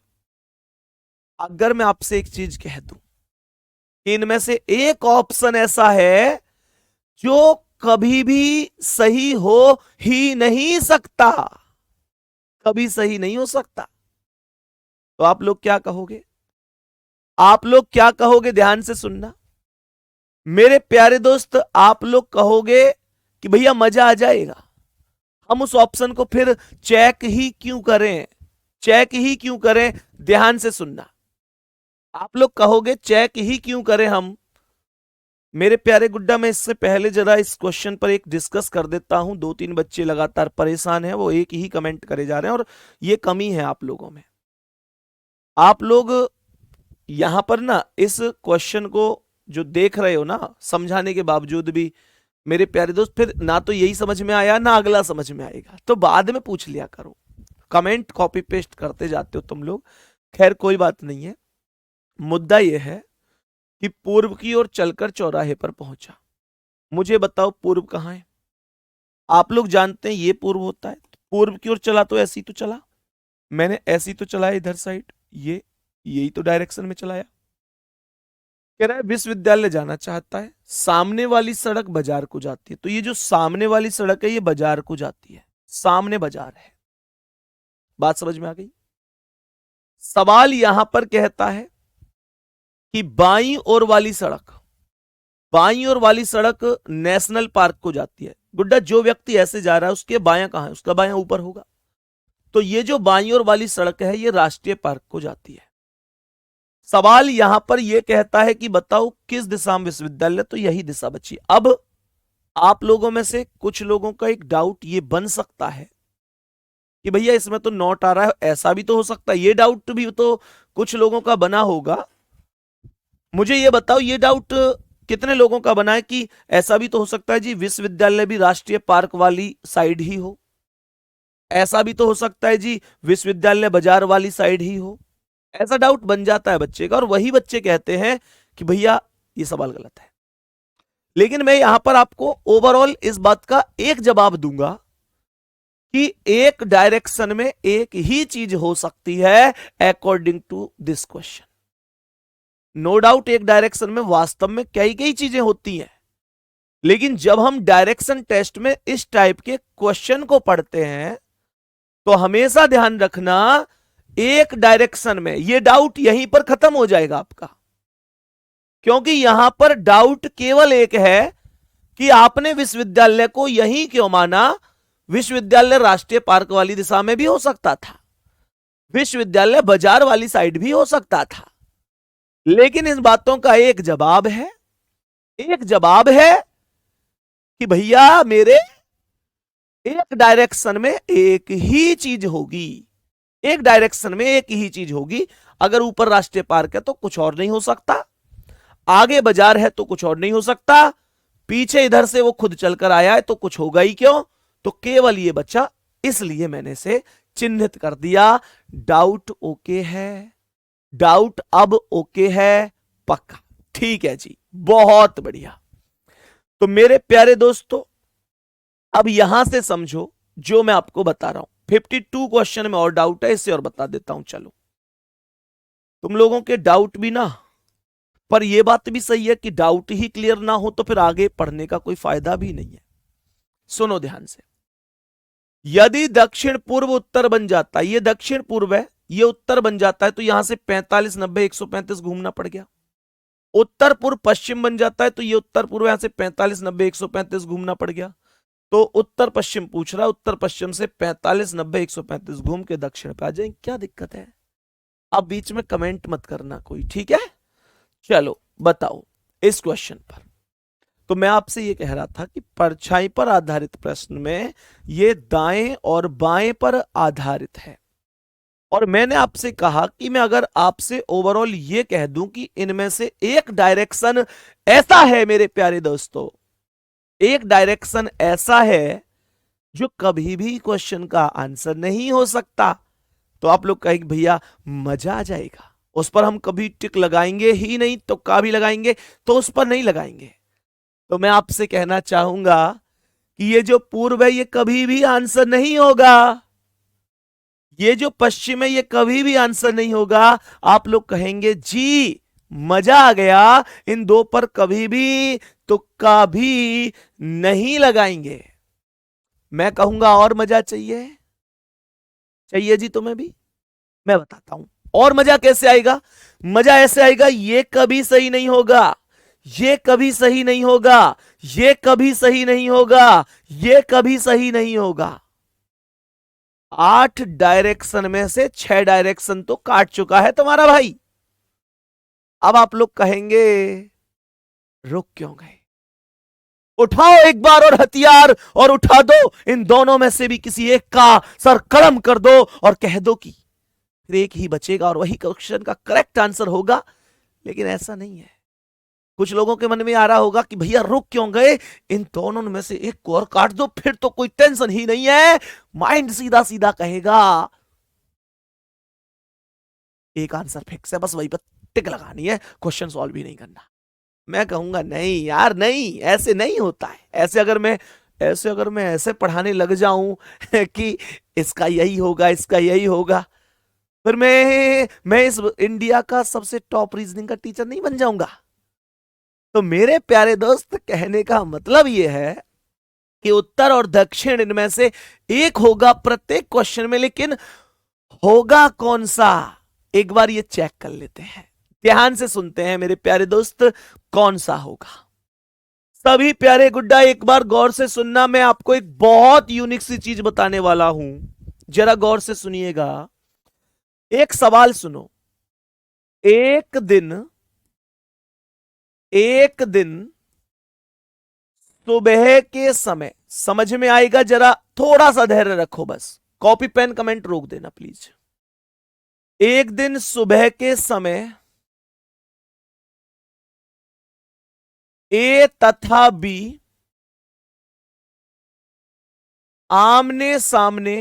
अगर मैं आपसे एक चीज कह दूं, इनमें से एक ऑप्शन ऐसा है जो कभी भी सही हो ही नहीं सकता, कभी सही नहीं हो सकता, तो आप लोग क्या कहोगे? आप लोग क्या कहोगे? ध्यान से सुनना मेरे प्यारे दोस्त। आप लोग कहोगे कि भैया मजा आ जाएगा, हम उस ऑप्शन को फिर चेक ही क्यों करें, चेक ही क्यों करें। ध्यान से सुनना, आप लोग कहोगे चेक ही क्यों करें हम। मेरे प्यारे गुड्डा, मैं इससे पहले जरा इस क्वेश्चन पर एक डिस्कस कर देता हूं। 2-3 बच्चे लगातार परेशान हैं, वो एक ही कमेंट करे जा रहे हैं और ये कमी है आप लोगों में। आप लोग यहां पर ना इस क्वेश्चन को जो देख रहे हो ना, समझाने के बावजूद भी मेरे प्यारे दोस्त फिर ना तो यही समझ में आया ना अगला समझ में आएगा, तो बाद में पूछ लिया करो। कमेंट कॉपी पेस्ट करते जाते हो तुम लोग, खैर कोई बात नहीं है। मुद्दा यह है कि पूर्व की ओर चलकर चौराहे पर पहुंचा। मुझे बताओ पूर्व कहां है? आप लोग जानते हैं ये पूर्व होता है। पूर्व की ओर चला तो ऐसी तो चला, मैंने ऐसी तो चलाया इधर साइड, ये यही तो डायरेक्शन में चलाया। कह रहा है विश्वविद्यालय जाना चाहता है, सामने वाली सड़क बाजार को जाती है। तो ये जो सामने वाली सड़क है ये बाजार को जाती है, सामने बाजार है। बात समझ में आ गई? सवाल यहां पर कहता है कि बाईं ओर वाली सड़क, बाईं ओर वाली सड़क नेशनल पार्क को जाती है। गुड्डा, जो व्यक्ति ऐसे जा रहा है उसके बायां कहां है? उसका बायां ऊपर होगा। तो ये जो बाईं ओर वाली सड़क है ये राष्ट्रीय पार्क को जाती है। सवाल यहां पर यह कहता है कि बताओ किस दिशा में विश्वविद्यालय, तो यही दिशा बची। अब आप लोगों में से कुछ लोगों का एक डाउट ये बन सकता है कि भैया इसमें तो नोट आ रहा है, ऐसा भी तो हो सकता है। ये डाउट भी तो कुछ लोगों का बना होगा। मुझे ये बताओ ये डाउट कितने लोगों का बना है कि ऐसा भी तो हो सकता है जी विश्वविद्यालय भी राष्ट्रीय पार्क वाली साइड ही हो, ऐसा भी तो हो सकता है जी विश्वविद्यालय बाजार वाली साइड ही हो। ऐसा डाउट बन जाता है बच्चे का, और वही बच्चे कहते हैं कि भैया ये सवाल गलत है। लेकिन मैं यहां पर आपको ओवरऑल इस बात का एक जवाब दूंगा कि एक डायरेक्शन में एक ही चीज हो सकती है according to this question. No doubt एक डायरेक्शन में वास्तव में कई कई चीजें होती हैं, लेकिन जब हम डायरेक्शन टेस्ट में इस टाइप के क्वेश्चन को पढ़ते हैं तो हमेशा ध्यान रखना एक डायरेक्शन में, यह डाउट यहीं पर खत्म हो जाएगा आपका। क्योंकि यहां पर डाउट केवल एक है कि आपने विश्वविद्यालय को यहीं क्यों माना। विश्वविद्यालय राष्ट्रीय पार्क वाली दिशा में भी हो सकता था, विश्वविद्यालय बाजार वाली साइड भी हो सकता था, लेकिन इन बातों का एक जवाब है, एक जवाब है कि भैया मेरे एक डायरेक्शन में एक ही चीज होगी, एक डायरेक्शन में एक ही चीज होगी। अगर ऊपर राष्ट्रीय पार्क है तो कुछ और नहीं हो सकता, आगे बाजार है तो कुछ और नहीं हो सकता, पीछे इधर से वो खुद चलकर आया है तो कुछ होगा ही क्यों, तो केवल ये बच्चा, इसलिए मैंने इसे चिन्हित कर दिया। डाउट ओके है, डाउट अब ओके है, पक्का, ठीक है जी, बहुत बढ़िया। तो मेरे प्यारे दोस्तों अब यहां से समझो जो मैं आपको बता रहा हूं। 52 क्वेश्चन में और डाउट है, इसे और बता देता हूं। चलो, तुम लोगों के डाउट भी ना, पर यह बात भी सही है कि डाउट ही क्लियर ना हो तो फिर आगे पढ़ने का कोई फायदा भी नहीं है। सुनो ध्यान से, यदि दक्षिण पूर्व उत्तर बन जाता है, ये दक्षिण पूर्व है, ये उत्तर बन जाता है, तो यहां से 45 90 135 घूमना पड़ गया। उत्तर पूर्व पश्चिम बन जाता है तो ये उत्तर पूर्व, यहां से 45 90 135 घूमना पड़ गया। तो उत्तर पश्चिम पूछ रहा है, उत्तर पश्चिम से 45 90 135 घूम के दक्षिण पे आ जाए, क्या दिक्कत है? अब बीच में कमेंट मत करना कोई, ठीक है? चलो बताओ इस क्वेश्चन पर। तो मैं आपसे ये कह रहा था कि परछाई पर आधारित प्रश्न में ये दाएं और बाएं पर आधारित है, और मैंने आपसे कहा कि मैं अगर आपसे ओवरऑल ये कह दूं कि इनमें से एक डायरेक्शन ऐसा है मेरे प्यारे दोस्तों, एक डायरेक्शन ऐसा है जो कभी भी क्वेश्चन का आंसर नहीं हो सकता, तो आप लोग कहेंगे भैया मजा आ जाएगा, उस पर हम कभी टिक लगाएंगे ही नहीं, तो का भी लगाएंगे तो उस पर नहीं लगाएंगे। तो मैं आपसे कहना चाहूंगा कि ये जो पूर्व है ये कभी भी आंसर नहीं होगा, ये जो पश्चिम है ये कभी भी आंसर नहीं होगा। आप लोग कहेंगे जी मजा आ गया, इन दो पर कभी भी तुक्का भी नहीं लगाएंगे। मैं कहूंगा और मजा चाहिए, चाहिए जी तुम्हें भी? मैं बताता हूं और मजा कैसे आएगा। मजा ऐसे आएगा, ये कभी सही नहीं होगा, ये कभी सही नहीं होगा, ये कभी सही नहीं होगा, ये कभी सही नहीं होगा। 8 डायरेक्शन में से 6 डायरेक्शन तो काट चुका है तुम्हारा भाई। अब आप लोग कहेंगे रुक क्यों गए? उठाओ एक बार और हथियार और उठा दो, इन दोनों में से भी किसी एक का सर कलम कर दो और कह दो कि फिर एक ही बचेगा और वही क्वेश्चन का करेक्ट आंसर होगा। लेकिन ऐसा नहीं है। कुछ लोगों के मन में आ रहा होगा कि भैया रुक क्यों गए, इन दोनों में से एक को और काट दो, फिर तो कोई टेंशन ही नहीं है। माइंड सीधा सीधा कहेगा एक आंसर फिक्स है, बस वही पर टिक लगानी है, क्वेश्चन सॉल्व भी नहीं करना। मैं कहूंगा नहीं यार, नहीं, ऐसे नहीं होता है। ऐसे अगर मैं ऐसे पढ़ाने लग जाऊं कि इसका यही होगा, इसका यही होगा, फिर मैं इस इंडिया का सबसे टॉप रीजनिंग का टीचर नहीं बन जाऊंगा। तो मेरे प्यारे दोस्त, कहने का मतलब यह है कि उत्तर और दक्षिण इनमें से एक होगा प्रत्येक क्वेश्चन में, लेकिन होगा कौन सा एक बार ये चेक कर लेते हैं। ध्यान से सुनते हैं मेरे प्यारे दोस्त, कौन सा होगा। सभी प्यारे गुड्डा एक बार गौर से सुनना, मैं आपको एक बहुत यूनिक सी चीज बताने वाला हूं, जरा गौर से सुनिएगा। एक सवाल सुनो। एक दिन सुबह के समय, समझ में आएगा, जरा थोड़ा सा धैर्य रखो, बस कॉपी पेन कमेंट रोक देना प्लीज। एक दिन सुबह के समय ए तथा बी आमने सामने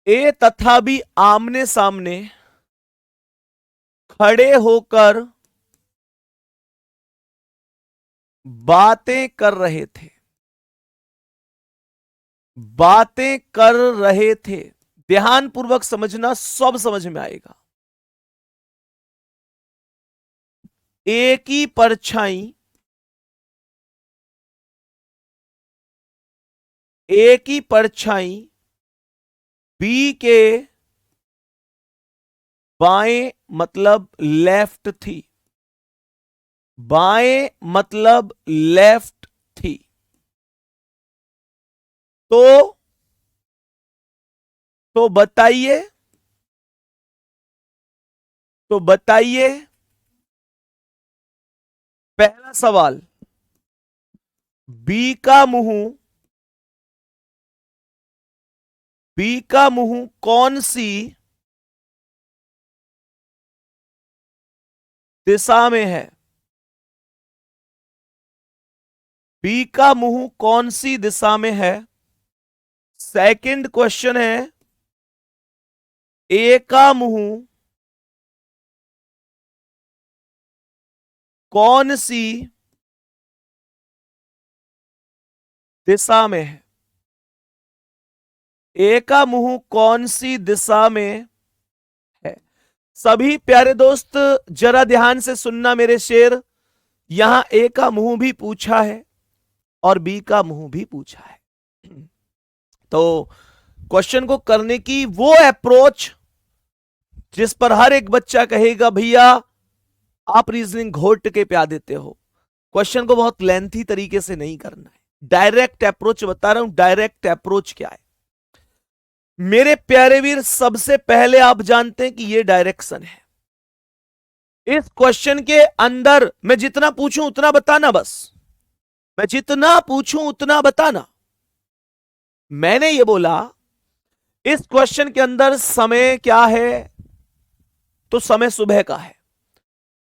ए तथा बी आमने सामने खड़े होकर बातें कर रहे थे, बातें कर रहे थे। ध्यान पूर्वक समझना, सब समझ में आएगा। ए की परछाई बी के बाएं मतलब लेफ्ट थी, बाएं मतलब लेफ्ट थी। तो बताइए, पहला सवाल, बी का मुंह कौन सी दिशा में है? बी का मुंह कौन सी दिशा में है? सेकंड क्वेश्चन है, ए का मुंह कौन सी दिशा में है? ए का मुंह कौन सी दिशा में है? सभी प्यारे दोस्त जरा ध्यान से सुनना मेरे शेर, यहां ए का मुंह भी पूछा है और बी का मुंह भी पूछा है। तो क्वेश्चन को करने की वो अप्रोच जिस पर हर एक बच्चा कहेगा भैया आप रीजनिंग घोट के प्या देते हो। क्वेश्चन को बहुत लेंथी तरीके से नहीं करना है, डायरेक्ट अप्रोच बता रहा हूं। डायरेक्ट अप्रोच क्या है मेरे प्यारे वीर? सबसे पहले आप जानते हैं कि यह डायरेक्शन है। इस क्वेश्चन के अंदर मैं जितना पूछूं उतना बताना, बस मैं जितना पूछूं उतना बताना। मैंने ये बोला इस क्वेश्चन के अंदर समय क्या है, तो समय सुबह का है।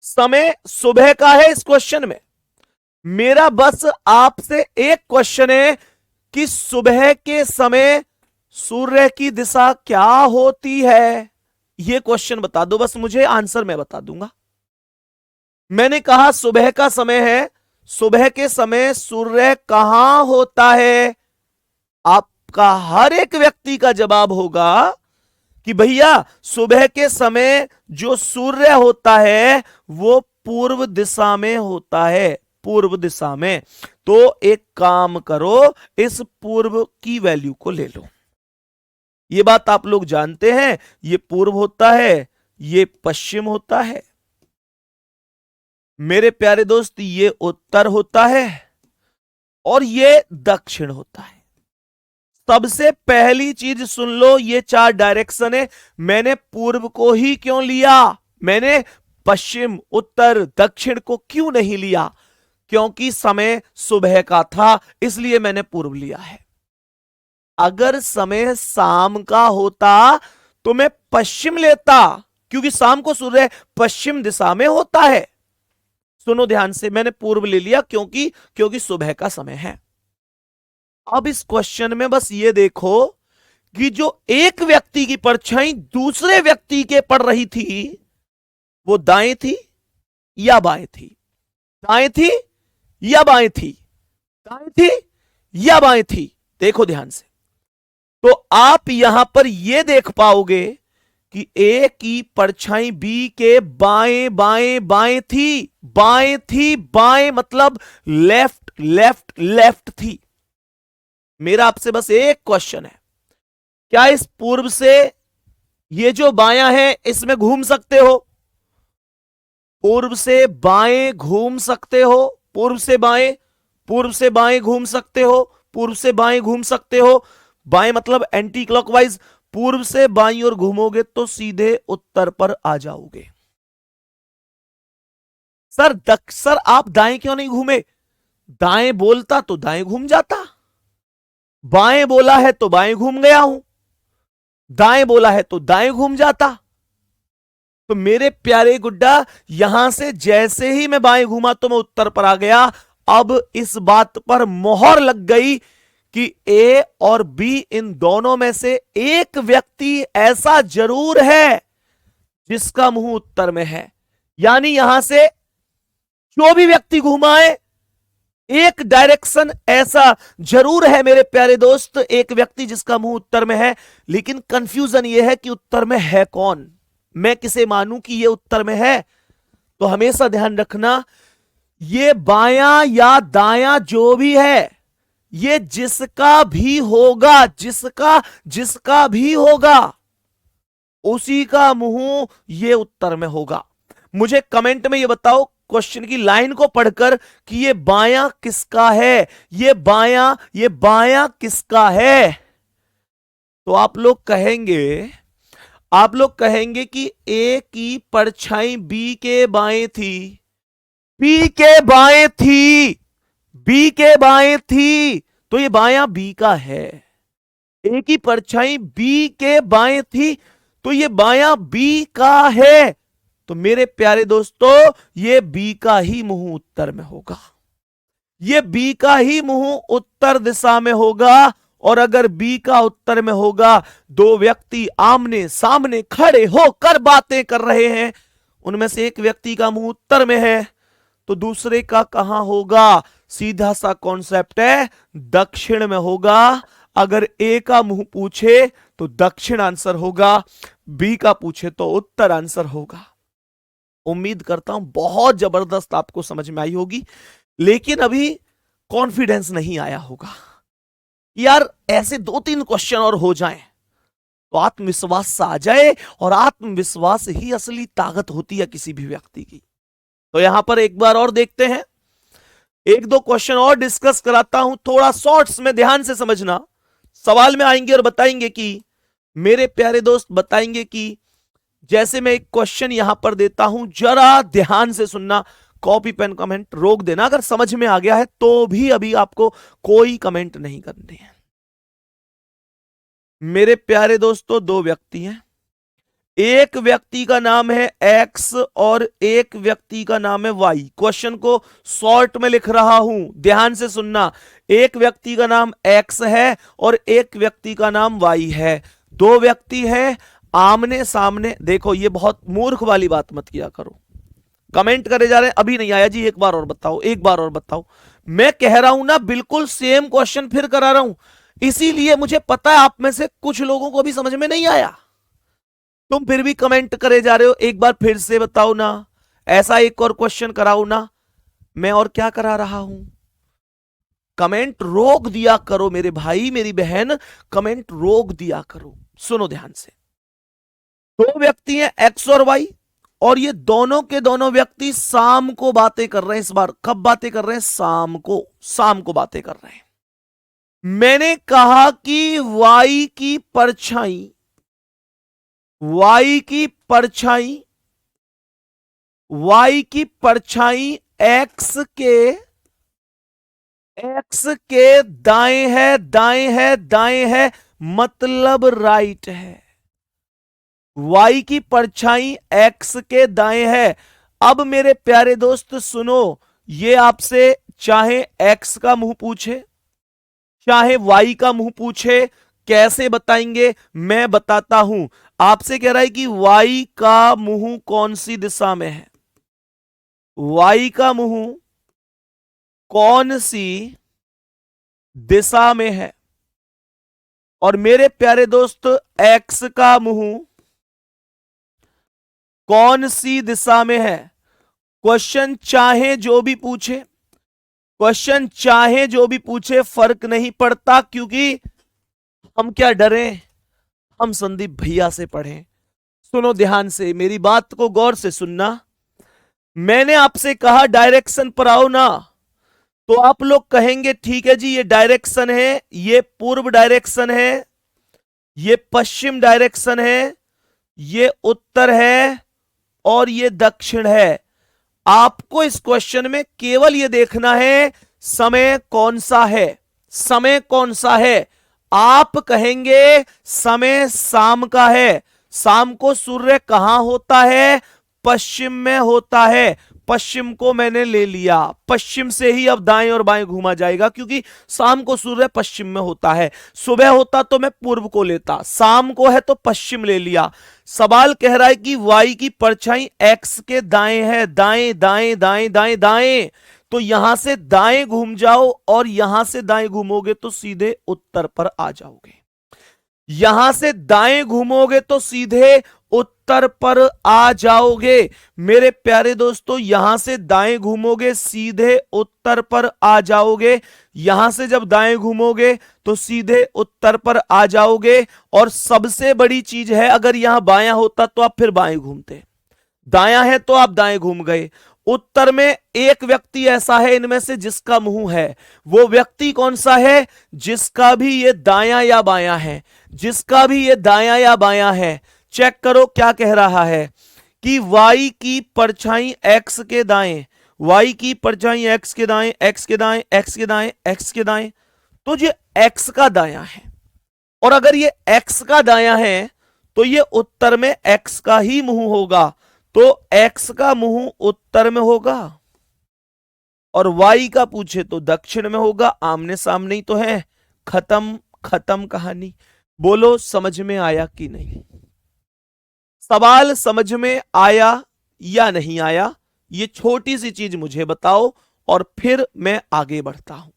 समय सुबह का है इस क्वेश्चन में। मेरा बस आपसे एक क्वेश्चन है कि सुबह के समय सूर्य की दिशा क्या होती है? ये क्वेश्चन बता दो, बस मुझे आंसर मैं बता दूंगा। मैंने कहा सुबह का समय है, सुबह के समय सूर्य कहां होता है? आपका हर एक व्यक्ति का जवाब होगा कि भैया सुबह के समय जो सूर्य होता है वो पूर्व दिशा में होता है, पूर्व दिशा में। तो एक काम करो, इस पूर्व की वैल्यू को ले लो। ये बात आप लोग जानते हैं, ये पूर्व होता है, ये पश्चिम होता है। मेरे प्यारे दोस्त, ये उत्तर होता है और ये दक्षिण होता है। सबसे पहली चीज सुन लो, ये चार डायरेक्शन है। मैंने पूर्व को ही क्यों लिया? मैंने पश्चिम, उत्तर, दक्षिण को क्यों नहीं लिया? क्योंकि समय सुबह का था, इसलिए मैंने पूर्व लिया है। अगर समय शाम का होता तो मैं पश्चिम लेता, क्योंकि शाम को सूर्य पश्चिम दिशा में होता है। सुनो ध्यान से, मैंने पूर्व ले लिया क्योंकि सुबह का समय है। अब इस क्वेश्चन में बस ये देखो कि जो एक व्यक्ति की परछाई दूसरे व्यक्ति के पड़ रही थी वो दाएं थी या बाएं थी? दाएं थी या बाएं थी? दाएं थी या बाएं थी? देखो ध्यान से। तो आप यहां पर यह देख पाओगे कि ए की परछाई बी के बाएं बाएं बाएं थी, बाएं थी, बाएं मतलब लेफ्ट लेफ्ट लेफ्ट थी। मेरा आपसे बस एक क्वेश्चन है, क्या इस पूर्व से ये जो बायां है इसमें घूम सकते हो? पूर्व से बाएं घूम सकते हो? पूर्व से बाएं, पूर्व से बाएं घूम सकते हो? पूर्व से बाएं घूम सकते हो? बाएं मतलब एंटी क्लॉकवाइज। पूर्व से बाईं ओर घूमोगे तो सीधे उत्तर पर आ जाओगे। सर आप दाएं क्यों नहीं घूमे? दाएं बोलता तो दाएं घूम जाता, बाएं बोला है तो बाएं घूम गया हूं, दाएं बोला है तो दाएं घूम जाता। तो मेरे प्यारे गुड्डा, यहां से जैसे ही मैं बाएं घूमा तो मैं उत्तर पर आ गया। अब इस बात पर मोहर लग गई कि ए और बी, इन दोनों में से एक व्यक्ति ऐसा जरूर है जिसका मुंह उत्तर में है। यानी यहां से जो भी व्यक्ति घुमाए, एक डायरेक्शन ऐसा जरूर है मेरे प्यारे दोस्त, एक व्यक्ति जिसका मुंह उत्तर में है। लेकिन कंफ्यूजन यह है कि उत्तर में है कौन? मैं किसे मानूं कि यह उत्तर में है? तो हमेशा ध्यान रखना, ये बायां या दायां जो भी है, ये जिसका भी होगा, जिसका भी होगा, उसी का मुंह ये उत्तर में होगा। मुझे कमेंट में ये बताओ क्वेश्चन की लाइन को पढ़कर कि ये बायां किसका है, ये बायां किसका है? तो आप लोग कहेंगे कि ए की परछाई बी के बाएं थी, बी के बाएं थी, बी के बाएं थी, तो ये बायां बी का है। ए की परछाई बी के बाएं थी तो ये बायां बी का है। तो मेरे प्यारे दोस्तों, ये बी का ही मुंह उत्तर में होगा, ये बी का ही मुंह उत्तर दिशा में होगा। और अगर बी का उत्तर में होगा, दो व्यक्ति आमने सामने खड़े होकर बातें कर रहे हैं, उनमें से एक व्यक्ति का मुंह उत्तर में है तो दूसरे का कहां होगा? सीधा सा कॉन्सेप्ट है, दक्षिण में होगा। अगर ए का मुंह पूछे तो दक्षिण आंसर होगा, बी का पूछे तो उत्तर आंसर होगा। उम्मीद करता हूं बहुत जबरदस्त आपको समझ में आई होगी, लेकिन अभी कॉन्फिडेंस नहीं आया होगा। यार ऐसे 2-3 क्वेश्चन और हो जाएं तो आत्मविश्वास सा आ जाए, और आत्मविश्वास ही असली ताकत होती है किसी भी व्यक्ति की। तो यहां पर एक बार और देखते हैं, 1-2 क्वेश्चन और डिस्कस कराता हूं, थोड़ा शॉर्ट्स में ध्यान से समझना। सवाल में आएंगे और बताएंगे कि मेरे प्यारे दोस्त, बताएंगे कि जैसे मैं एक क्वेश्चन यहां पर देता हूं, जरा ध्यान से सुनना, कॉपी पेन कमेंट रोक देना अगर समझ में आ गया है तो भी। अभी आपको कोई कमेंट नहीं करने हैं। मेरे प्यारे दोस्तों, 2 व्यक्ति हैं, एक व्यक्ति का नाम है एक्स और एक व्यक्ति का नाम है वाई। क्वेश्चन को शॉर्ट में लिख रहा हूं, ध्यान से सुनना। एक व्यक्ति का नाम एक्स है और एक व्यक्ति का नाम वाई है। दो व्यक्ति हैं आमने सामने। देखो ये बहुत मूर्ख वाली बात मत किया करो। कमेंट करे जा रहे हैं अभी नहीं आया जी, एक बार और बताओ, एक बार और बताओ। मैं कह रहा हूं ना, बिल्कुल सेम क्वेश्चन फिर करा रहा हूं, इसीलिए मुझे पता है आप में से कुछ लोगों को भी समझ में नहीं आया। तुम फिर भी कमेंट करे जा रहे हो, एक बार फिर से बताओ ना। ऐसा एक और क्वेश्चन कराओ ना। मैं और क्या करा रहा हूं? कमेंट रोक दिया करो मेरे भाई मेरी बहन, कमेंट रोक दिया करो। सुनो ध्यान से। दो व्यक्ति हैं एक्स और वाई, और ये दोनों के दोनों व्यक्ति शाम को बातें कर रहे हैं। इस बार कब बातें कर रहे हैं? शाम को, शाम को बातें कर रहे हैं। मैंने कहा कि वाई की परछाई, वाई की परछाई, वाई की परछाई एक्स के दाएं है, दाएं है, दाएं है, मतलब राइट है। वाई की परछाई एक्स के दाएं है। अब मेरे प्यारे दोस्त सुनो, ये आपसे चाहे एक्स का मुंह पूछे चाहे वाई का मुंह पूछे, कैसे बताएंगे मैं बताता हूं। आपसे कह रहा है कि वाई का मुंह कौन सी दिशा में है, वाई का मुंह कौन सी दिशा में है, और मेरे प्यारे दोस्त एक्स का मुंह कौन सी दिशा में है। क्वेश्चन चाहे जो भी पूछे, क्वेश्चन चाहे जो भी पूछे, फर्क नहीं पड़ता, क्योंकि हम क्या डरे, हम संदीप भैया से पढ़े। सुनो ध्यान से, मेरी बात को गौर से सुनना। मैंने आपसे कहा डायरेक्शन पर आओ ना, तो आप लोग कहेंगे ठीक है जी, ये डायरेक्शन है, ये पूर्व डायरेक्शन है, ये पश्चिम डायरेक्शन है, ये उत्तर है और ये दक्षिण है। आपको इस क्वेश्चन में केवल ये देखना है समय कौन सा है, समय कौन सा है। आप कहेंगे समय शाम का है। शाम को सूर्य कहां होता है? पश्चिम में होता है। पश्चिम को मैंने ले लिया, पश्चिम से ही अब दाएं और बाएं घूमा जाएगा, क्योंकि शाम को सूर्य पश्चिम में होता है। सुबह होता तो मैं पूर्व को लेता, शाम को है तो पश्चिम ले लिया। सवाल कह रहा है कि वाई की परछाई एक्स के दाएं है, दाएं दाएं दाएं दाएं दाएं, तो यहां से दाएं घूम जाओ और यहां से दाएं घूमोगे तो सीधे उत्तर पर आ जाओगे। यहां से दाएं घूमोगे तो सीधे उत्तर पर आ जाओगे। मेरे प्यारे दोस्तों, यहां से दाएं घूमोगे सीधे उत्तर पर आ जाओगे। यहां से जब दाएं घूमोगे तो सीधे उत्तर पर आ जाओगे। और सबसे बड़ी चीज है, अगर यहां बायां होता तो आप फिर बाएं घूमते, दायां है तो आप दाएं घूम गए। उत्तर में एक व्यक्ति ऐसा है इनमें से जिसका मुंह है। वो व्यक्ति कौन सा है? जिसका भी ये दायां या बायां है, जिसका भी ये दायां या बायां है। चेक करो क्या कह रहा है कि वाई की परछाई एक्स के दाएं, वाई की परछाई एक्स के दाएं, एक्स के दाएं, एक्स के दाएं, एक्स के दाएं, तो ये एक्स का दायां है। और अगर ये एक्स का दायां है तो ये उत्तर में एक्स का ही मुंह होगा, तो एक्स का मुंह उत्तर में होगा और वाई का पूछे तो दक्षिण में होगा। आमने सामने ही तो है। खत्म, खत्म कहानी। बोलो समझ में आया कि नहीं? सवाल समझ में आया या नहीं आया? ये छोटी सी चीज मुझे बताओ और फिर मैं आगे बढ़ता हूं।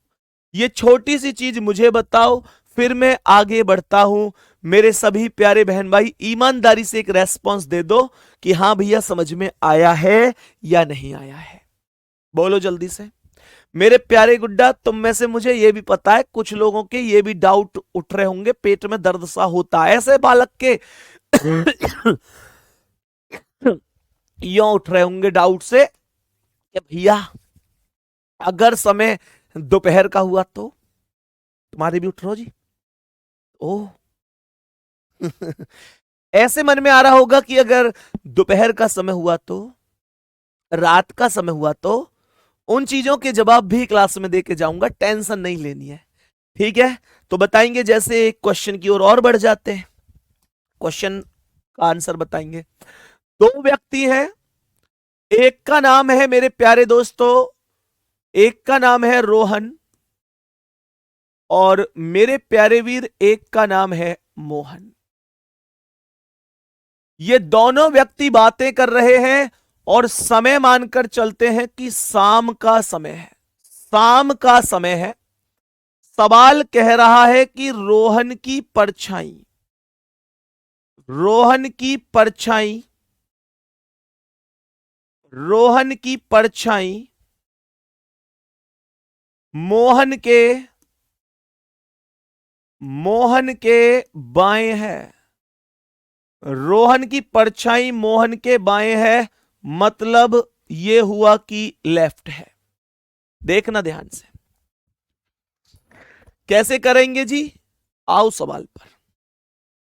ये छोटी सी चीज मुझे बताओ, फिर मैं आगे बढ़ता हूं। मेरे सभी प्यारे बहन भाई ईमानदारी से एक रेस्पॉन्स दे दो कि हां भैया समझ में आया है या नहीं आया है। बोलो जल्दी से। मेरे प्यारे गुड्डा, तुम में से मुझे यह भी पता है कुछ लोगों के ये भी डाउट उठ रहे होंगे, पेट में दर्द सा होता है ऐसे बालक के यो उठ रहे होंगे डाउट से कि भैया अगर समय दोपहर का हुआ तो। तुम्हारे भी उठ रहे हो जी? ओह ऐसे मन में आ रहा होगा कि अगर दोपहर का समय हुआ तो, रात का समय हुआ तो। उन चीजों के जवाब भी क्लास में दे के जाऊंगा, टेंशन नहीं लेनी है, ठीक है? तो बताएंगे। जैसे एक क्वेश्चन की ओर और बढ़ जाते हैं। क्वेश्चन का आंसर बताएंगे। दो व्यक्ति हैं, एक का नाम है मेरे प्यारे दोस्तों, एक का नाम है रोहन और मेरे प्यारे वीर एक का नाम है मोहन। ये दोनों व्यक्ति बातें कर रहे हैं और समय मानकर चलते हैं कि शाम का समय है, शाम का समय है। सवाल कह रहा है कि रोहन की परछाई, रोहन की परछाई, रोहन की परछाई मोहन के, मोहन के बाएं है। रोहन की परछाई मोहन के बाएं है, मतलब यह हुआ कि लेफ्ट है। देखना ध्यान से कैसे करेंगे जी, आओ सवाल पर।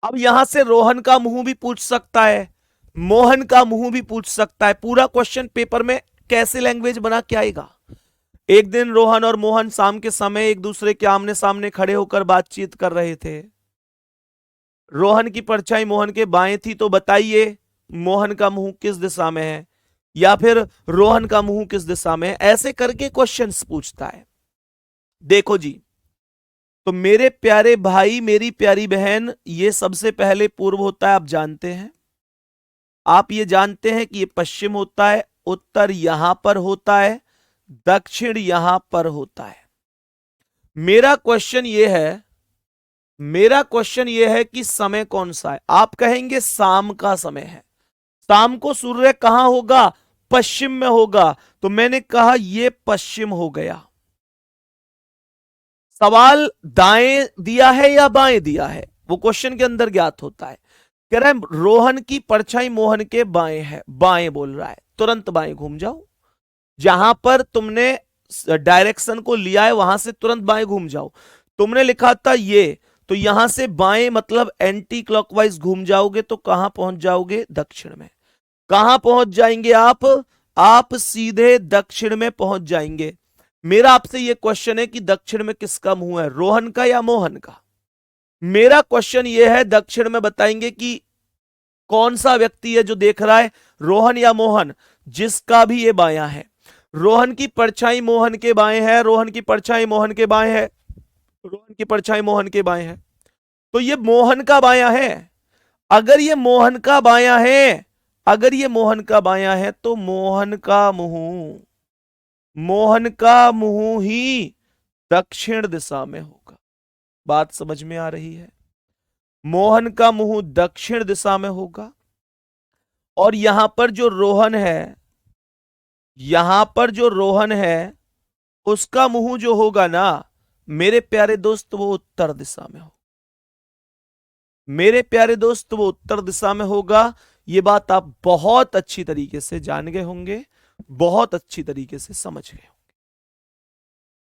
अब यहां से रोहन का मुंह भी पूछ सकता है, मोहन का मुंह भी पूछ सकता है। पूरा क्वेश्चन पेपर में कैसे लैंग्वेज बना के आएगा। एक दिन रोहन और मोहन शाम के समय एक दूसरे के आमने सामने खड़े होकर बातचीत कर रहे थे। रोहन की परछाई मोहन के बाएं थी, तो बताइए मोहन का मुंह किस दिशा में है या फिर रोहन का मुंह किस दिशा में है। ऐसे करके क्वेश्चंस पूछता है। देखो जी, तो मेरे प्यारे भाई मेरी प्यारी बहन, ये सबसे पहले पूर्व होता है, आप जानते हैं। आप ये जानते हैं कि ये पश्चिम होता है, उत्तर यहां पर होता है, दक्षिण यहां पर होता है। मेरा क्वेश्चन ये है, मेरा क्वेश्चन ये है कि समय कौन सा है। आप कहेंगे शाम का समय है। शाम को सूर्य कहां होगा, पश्चिम में होगा। तो मैंने कहा ये पश्चिम हो गया। सवाल दाएं दिया है या बाएं दिया है, वो क्वेश्चन के अंदर ज्ञात होता है। कह रहा है रोहन की परछाई मोहन के बाएं है, बाएं बोल रहा है, तुरंत बाएं घूम जाओ। जहां पर तुमने डायरेक्शन को लिया है वहां से तुरंत बाएं घूम जाओ। तुमने लिखा था ये, तो यहां से बाएं मतलब एंटी क्लॉकवाइज घूम जाओगे तो कहां पहुंच जाओगे, दक्षिण में। कहां पहुंच जाएंगे आप सीधे दक्षिण में पहुंच जाएंगे। मेरा आपसे यह क्वेश्चन है कि दक्षिण में किसका मुंह है, रोहन का या मोहन का। मेरा क्वेश्चन यह है, दक्षिण में बताएंगे कि कौन सा व्यक्ति है जो देख रहा है, रोहन या मोहन। जिसका भी ये बायां है, रोहन की परछाई मोहन के बाएं है, रोहन की परछाई मोहन के बाएं है, रोहन की परछाई मोहन के बाएं है, तो ये मोहन का बायां है। अगर ये मोहन का बायां है, अगर ये मोहन का बायां है, तो मोहन का मुंह, मोहन का मुंह ही दक्षिण दिशा में होगा। बात समझ में आ रही है। मोहन का मुंह दक्षिण दिशा में होगा। और यहां पर जो रोहन है, यहां पर जो रोहन है, उसका मुंह जो होगा ना मेरे प्यारे दोस्त, वो उत्तर दिशा में हो। मेरे प्यारे दोस्त, वो उत्तर दिशा में होगा। ये बात आप बहुत अच्छी तरीके से जान गए होंगे, बहुत अच्छी तरीके से समझ गए होंगे।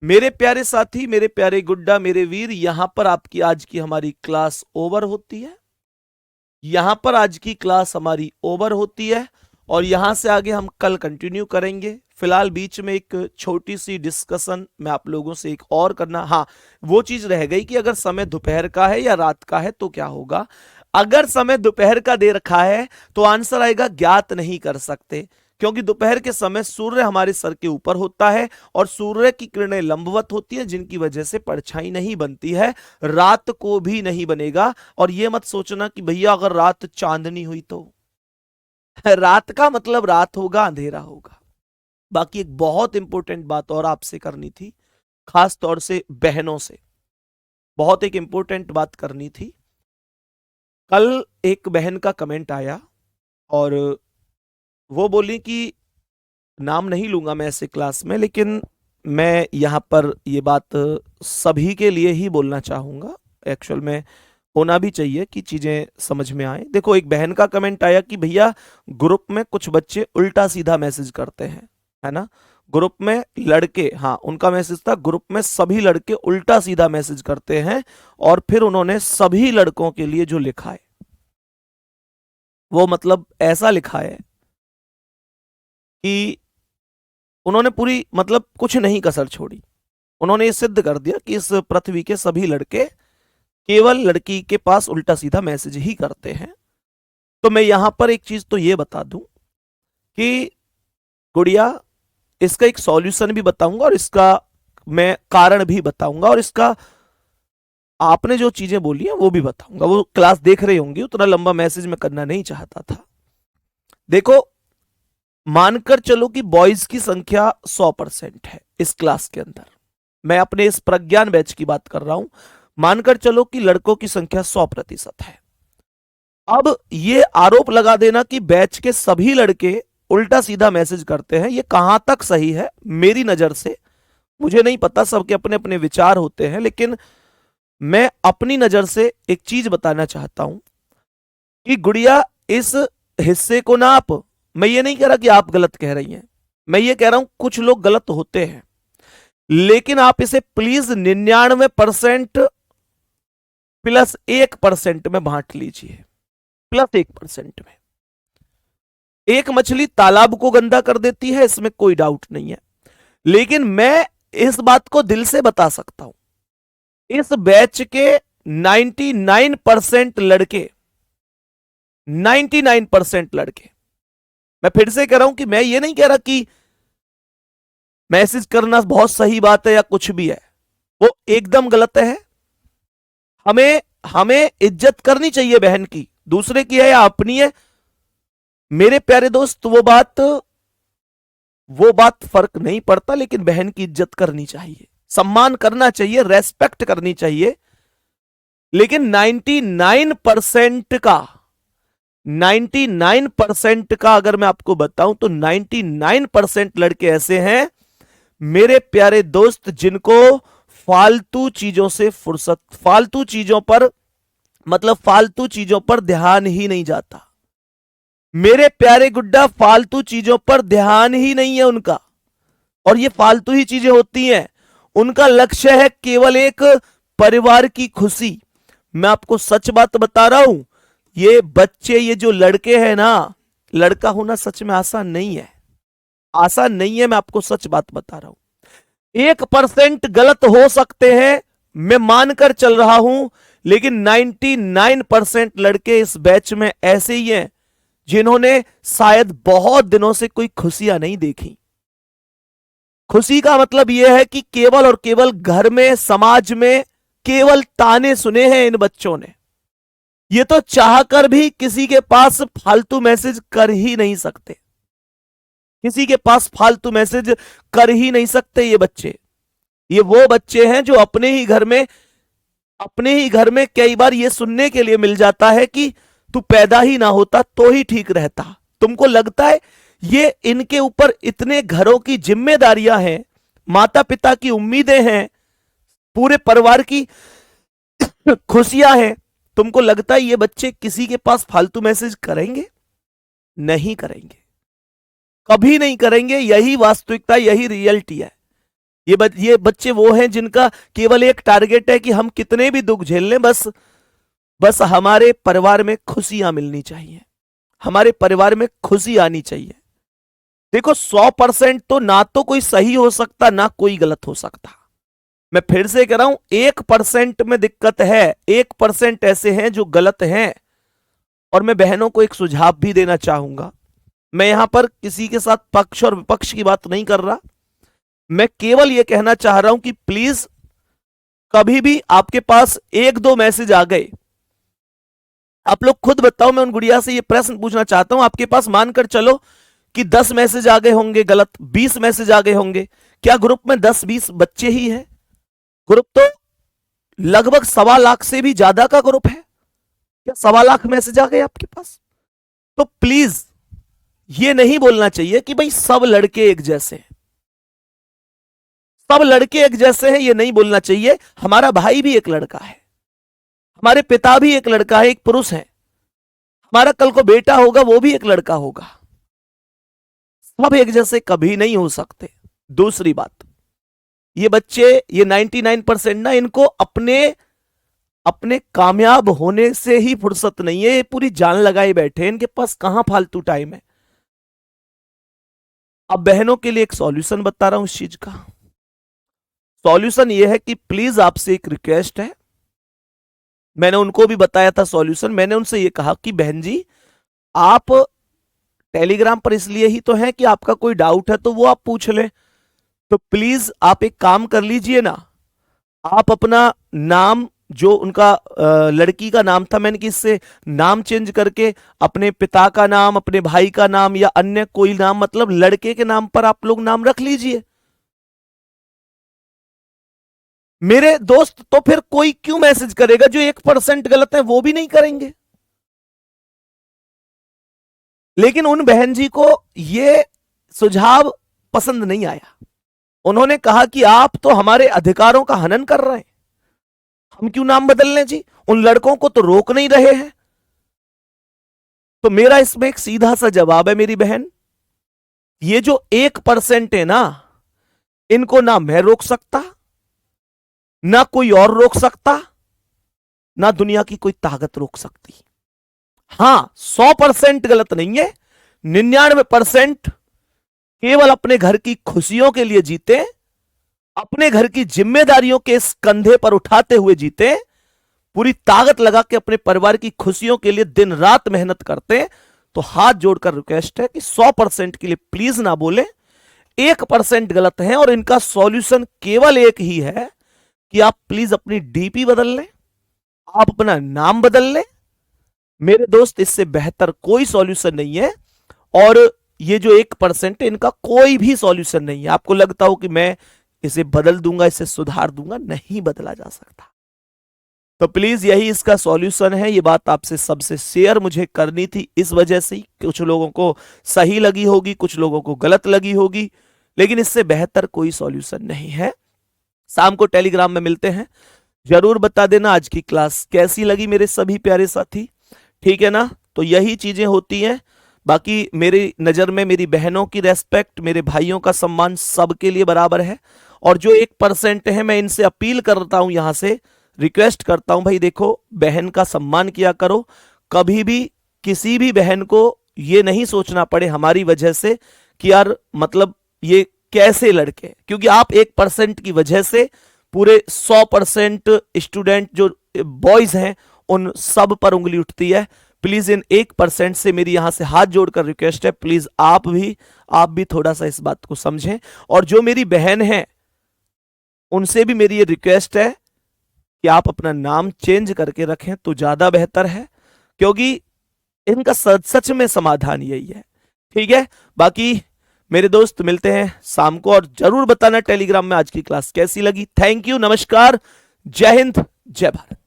मेरे प्यारे साथी, मेरे प्यारे गुड्डा, मेरे वीर, यहां पर आपकी आज की हमारी क्लास ओवर होती है। यहां पर आज की क्लास हमारी ओवर होती है और यहां से आगे हम कल कंटिन्यू करेंगे। फिलहाल बीच में एक छोटी सी डिस्कशन मैं आप लोगों से एक और करना, हाँ वो चीज रह गई कि अगर समय दोपहर का है या रात का है तो क्या होगा। अगर समय दोपहर का दे रखा है तो आंसर आएगा ज्ञात नहीं कर सकते, क्योंकि दोपहर के समय सूर्य हमारे सर के ऊपर होता है और सूर्य की किरणें लंबवत होती हैं, जिनकी वजह से परछाई नहीं बनती है। रात को भी नहीं बनेगा। और यह मत सोचना कि भैया अगर रात चांदनी हुई तो रात का मतलब रात होगा, अंधेरा होगा। बाकी एक बहुत इंपॉर्टेंट बात और आपसे करनी थी, खास तौर से बहनों से बहुत एक इंपॉर्टेंट बात करनी थी। कल एक बहन का कमेंट आया और वो बोली कि नाम नहीं लूंगा मैं ऐसे क्लास में, लेकिन मैं यहां पर ये बात सभी के लिए ही बोलना चाहूंगा। एक्चुअल में होना भी चाहिए कि चीजें समझ में आए। देखो, एक बहन का कमेंट आया कि भैया ग्रुप में कुछ बच्चे उल्टा सीधा मैसेज करते हैं, है ना। ग्रुप में लड़के, हाँ उनका मैसेज था, ग्रुप में सभी लड़के उल्टा सीधा मैसेज करते हैं। और फिर उन्होंने सभी लड़कों के लिए जो लिखा है वो मतलब ऐसा लिखा है कि उन्होंने पूरी मतलब कुछ नहीं कसर छोड़ी। उन्होंने ये सिद्ध कर दिया कि इस पृथ्वी के सभी लड़के केवल लड़की के पास उल्टा सीधा मैसेज ही करते हैं। तो मैं यहां पर एक चीज तो ये बता दूं कि गुड़िया, इसका एक सॉल्यूशन भी बताऊंगा और इसका मैं कारण भी बताऊंगा, और इसका आपने जो चीजें बोली हैं वो भी बताऊंगा। वो क्लास देख रही होंगी, उतना लंबा मैसेज मैं करना नहीं चाहता था। देखो, मानकर चलो कि बॉयज की संख्या 100% है इस क्लास के अंदर। मैं अपने इस प्रज्ञान बैच की बात कर रहा हूं। मानकर चलो कि लड़कों की संख्या 100% है। अब ये आरोप लगा देना कि बैच के सभी लड़के उल्टा सीधा मैसेज करते हैं, ये कहां तक सही है मेरी नजर से मुझे नहीं पता, सबके अपने अपने विचार होते हैं, लेकिन मैं अपनी नजर से एक चीज बताना चाहता हूं कि गुड़िया, इस हिस्से को ना आप, मैं ये नहीं कह रहा कि आप गलत कह रही हैं, मैं ये कह रहा हूं कुछ लोग गलत होते हैं, लेकिन आप इसे प्लीज 99% प्लस 1% में बांट लीजिए। प्लस 1% में एक मछली तालाब को गंदा कर देती है, इसमें कोई डाउट नहीं है, लेकिन मैं इस बात को दिल से बता सकता हूं, इस बैच के 99% लड़के, 99% लड़के, मैं फिर से कह रहा हूं कि मैं ये नहीं कह रहा कि मैसेज करना बहुत सही बात है या कुछ भी है, वो एकदम गलत है। हमें हमें इज्जत करनी चाहिए बहन की, दूसरे की है या अपनी है, मेरे प्यारे दोस्त, वो बात फर्क नहीं पड़ता, लेकिन बहन की इज्जत करनी चाहिए, सम्मान करना चाहिए, रेस्पेक्ट करनी चाहिए। लेकिन 99% का अगर मैं आपको बताऊं तो 99% लड़के ऐसे हैं मेरे प्यारे दोस्त जिनको फालतू चीजों से फुर्सत, फालतू चीजों पर, मतलब फालतू चीजों पर ध्यान ही नहीं जाता। मेरे प्यारे गुड्डा, फालतू चीजों पर ध्यान ही नहीं है उनका, और ये फालतू ही चीजें होती हैं। उनका लक्ष्य है केवल एक परिवार की खुशी। मैं आपको सच बात बता रहा हूं, ये बच्चे, ये जो लड़के हैं ना, लड़का होना सच में आसान नहीं है, आसान नहीं है, मैं आपको सच बात बता रहा हूं। 1% गलत हो सकते हैं, मैं मानकर चल रहा हूं, लेकिन 99% लड़के इस बैच में ऐसे ही हैं जिन्होंने शायद बहुत दिनों से कोई खुशियां नहीं देखी। खुशी का मतलब यह है कि केवल और केवल घर में, समाज में केवल ताने सुने हैं इन बच्चों ने। ये तो चाहकर भी किसी के पास फालतू मैसेज कर ही नहीं सकते, किसी के पास फालतू मैसेज कर ही नहीं सकते ये बच्चे। ये वो बच्चे हैं जो अपने ही घर में कई बार ये सुनने के लिए मिल जाता है कि तू पैदा ही ना होता तो ही ठीक रहता। तुमको लगता है ये इनके ऊपर इतने घरों की जिम्मेदारियां हैं, माता पिता की उम्मीदें हैं, पूरे परिवार की खुशियां हैं, तुमको लगता है ये बच्चे किसी के पास फालतू मैसेज करेंगे? नहीं करेंगे, कभी नहीं करेंगे। यही वास्तविकता, यही रियलिटी है। ये बच्चे वो हैं जिनका केवल एक टारगेट है कि हम कितने भी दुख झेल लें, बस हमारे परिवार में खुशियां मिलनी चाहिए, हमारे परिवार में खुशी आनी चाहिए। देखो, 100% तो ना तो कोई सही हो सकता ना कोई गलत हो सकता। मैं फिर से कह रहा हूं, 1% में दिक्कत है, 1% ऐसे हैं जो गलत हैं। और मैं बहनों को एक सुझाव भी देना चाहूंगा। मैं यहां पर किसी के साथ पक्ष और विपक्ष की बात नहीं कर रहा, मैं केवल यह कहना चाह रहा हूं कि प्लीज कभी भी आपके पास 1-2 मैसेज आ गए, आप लोग खुद बताओ, मैं उन गुड़िया से यह प्रश्न पूछना चाहता हूं, आपके पास मानकर चलो कि 10 मैसेज आ गए होंगे गलत, 20 मैसेज आ गए होंगे, क्या ग्रुप में 10-20 बच्चे ही हैं? ग्रुप तो लगभग 1.25 लाख से भी ज्यादा का ग्रुप है, क्या 1.25 लाख मैसेज आ गए आपके पास? तो प्लीज ये नहीं बोलना चाहिए कि भाई सब लड़के एक जैसे हैं, सब लड़के एक जैसे हैं, ये नहीं बोलना चाहिए। हमारा भाई भी एक लड़का है, हमारे पिता भी एक लड़का है, एक पुरुष है, हमारा कल को बेटा होगा वो भी एक लड़का होगा। सब एक जैसे कभी नहीं हो सकते। दूसरी बात, ये बच्चे, ये 99% ना, इनको अपने कामयाब होने से ही फुर्सत नहीं है, ये पूरी जान लगाए बैठे, इनके पास कहां फालतू टाइम है। अब बहनों के लिए एक सॉल्यूशन बता रहा हूं इस चीज का। सॉल्यूशन यह है कि प्लीज आपसे एक रिक्वेस्ट है, मैंने उनको भी बताया था सॉल्यूशन। मैंने उनसे यह कहा कि बहन जी, आप टेलीग्राम पर इसलिए ही तो है कि आपका कोई डाउट है तो वो आप पूछ लें। तो प्लीज आप एक काम कर लीजिए ना, आप अपना नाम जो उनका लड़की का नाम था, मैंने किससे नाम चेंज करके अपने पिता का नाम, अपने भाई का नाम या अन्य कोई नाम, मतलब लड़के के नाम पर आप लोग नाम रख लीजिए मेरे दोस्त। तो फिर कोई क्यों मैसेज करेगा? जो 1% गलत है वो भी नहीं करेंगे। लेकिन उन बहन जी को ये सुझाव पसंद नहीं आया। उन्होंने कहा कि आप तो हमारे अधिकारों का हनन कर रहे हैं, हम क्यों नाम बदल लें जी, उन लड़कों को तो रोक नहीं रहे हैं। तो मेरा इसमें एक सीधा सा जवाब है मेरी बहन, ये जो 1% है ना, इनको ना मैं रोक सकता, ना कोई और रोक सकता, ना दुनिया की कोई ताकत रोक सकती। हां, 100% गलत नहीं है, 99% केवल अपने घर की खुशियों के लिए जीते, अपने घर की जिम्मेदारियों के इस कंधे पर उठाते हुए जीते, पूरी ताकत लगा के अपने परिवार की खुशियों के लिए दिन रात मेहनत करते हैं। तो हाथ जोड़कर रिक्वेस्ट है कि 100% के लिए प्लीज ना बोले, 1% गलत है और इनका सॉल्यूशन केवल एक ही है कि आप प्लीज अपनी डीपी बदल लें, आप अपना नाम बदल लें। मेरे दोस्त, इससे बेहतर कोई सॉल्यूशन नहीं है। और ये जो 1% है, इनका कोई भी सॉल्यूशन नहीं है। आपको लगता हो कि मैं इसे बदल दूंगा, इसे सुधार दूंगा, नहीं बदला जा सकता। तो प्लीज यही इसका सॉल्यूशन है। ये बात आपसे सबसे शेयर मुझे करनी थी, इस वजह से ही कुछ लोगों को सही लगी होगी, कुछ लोगों को गलत लगी होगी, लेकिन इससे बेहतर कोई सॉल्यूशन नहीं है। शाम को टेलीग्राम में मिलते हैं। जरूर बता देना आज की क्लास कैसी लगी मेरे सभी प्यारे साथी, ठीक है ना? तो यही चीजें होती हैं। बाकी मेरी नजर में मेरी बहनों की रेस्पेक्ट, मेरे भाइयों का सम्मान सबके लिए बराबर है। और जो 1% है, मैं इनसे अपील करता हूं, यहां से रिक्वेस्ट करता हूं, भाई देखो, बहन का सम्मान किया करो। कभी भी किसी भी बहन को ये नहीं सोचना पड़े हमारी वजह से कि यार मतलब ये कैसे लड़के, क्योंकि आप 1% की वजह से पूरे 100% स्टूडेंट जो बॉयज हैं उन सब पर उंगली उठती है। प्लीज इन 1% से मेरी यहां से हाथ जोड़कर रिक्वेस्ट है, प्लीज आप भी थोड़ा सा इस बात को समझें। और जो मेरी बहन है उनसे भी मेरी ये रिक्वेस्ट है कि आप अपना नाम चेंज करके रखें तो ज्यादा बेहतर है, क्योंकि इनका सच में समाधान यही है, ठीक है? बाकी मेरे दोस्त मिलते हैं शाम को, और जरूर बताना टेलीग्राम में आज की क्लास कैसी लगी। थैंक यू, नमस्कार, जय हिंद, जय भारत।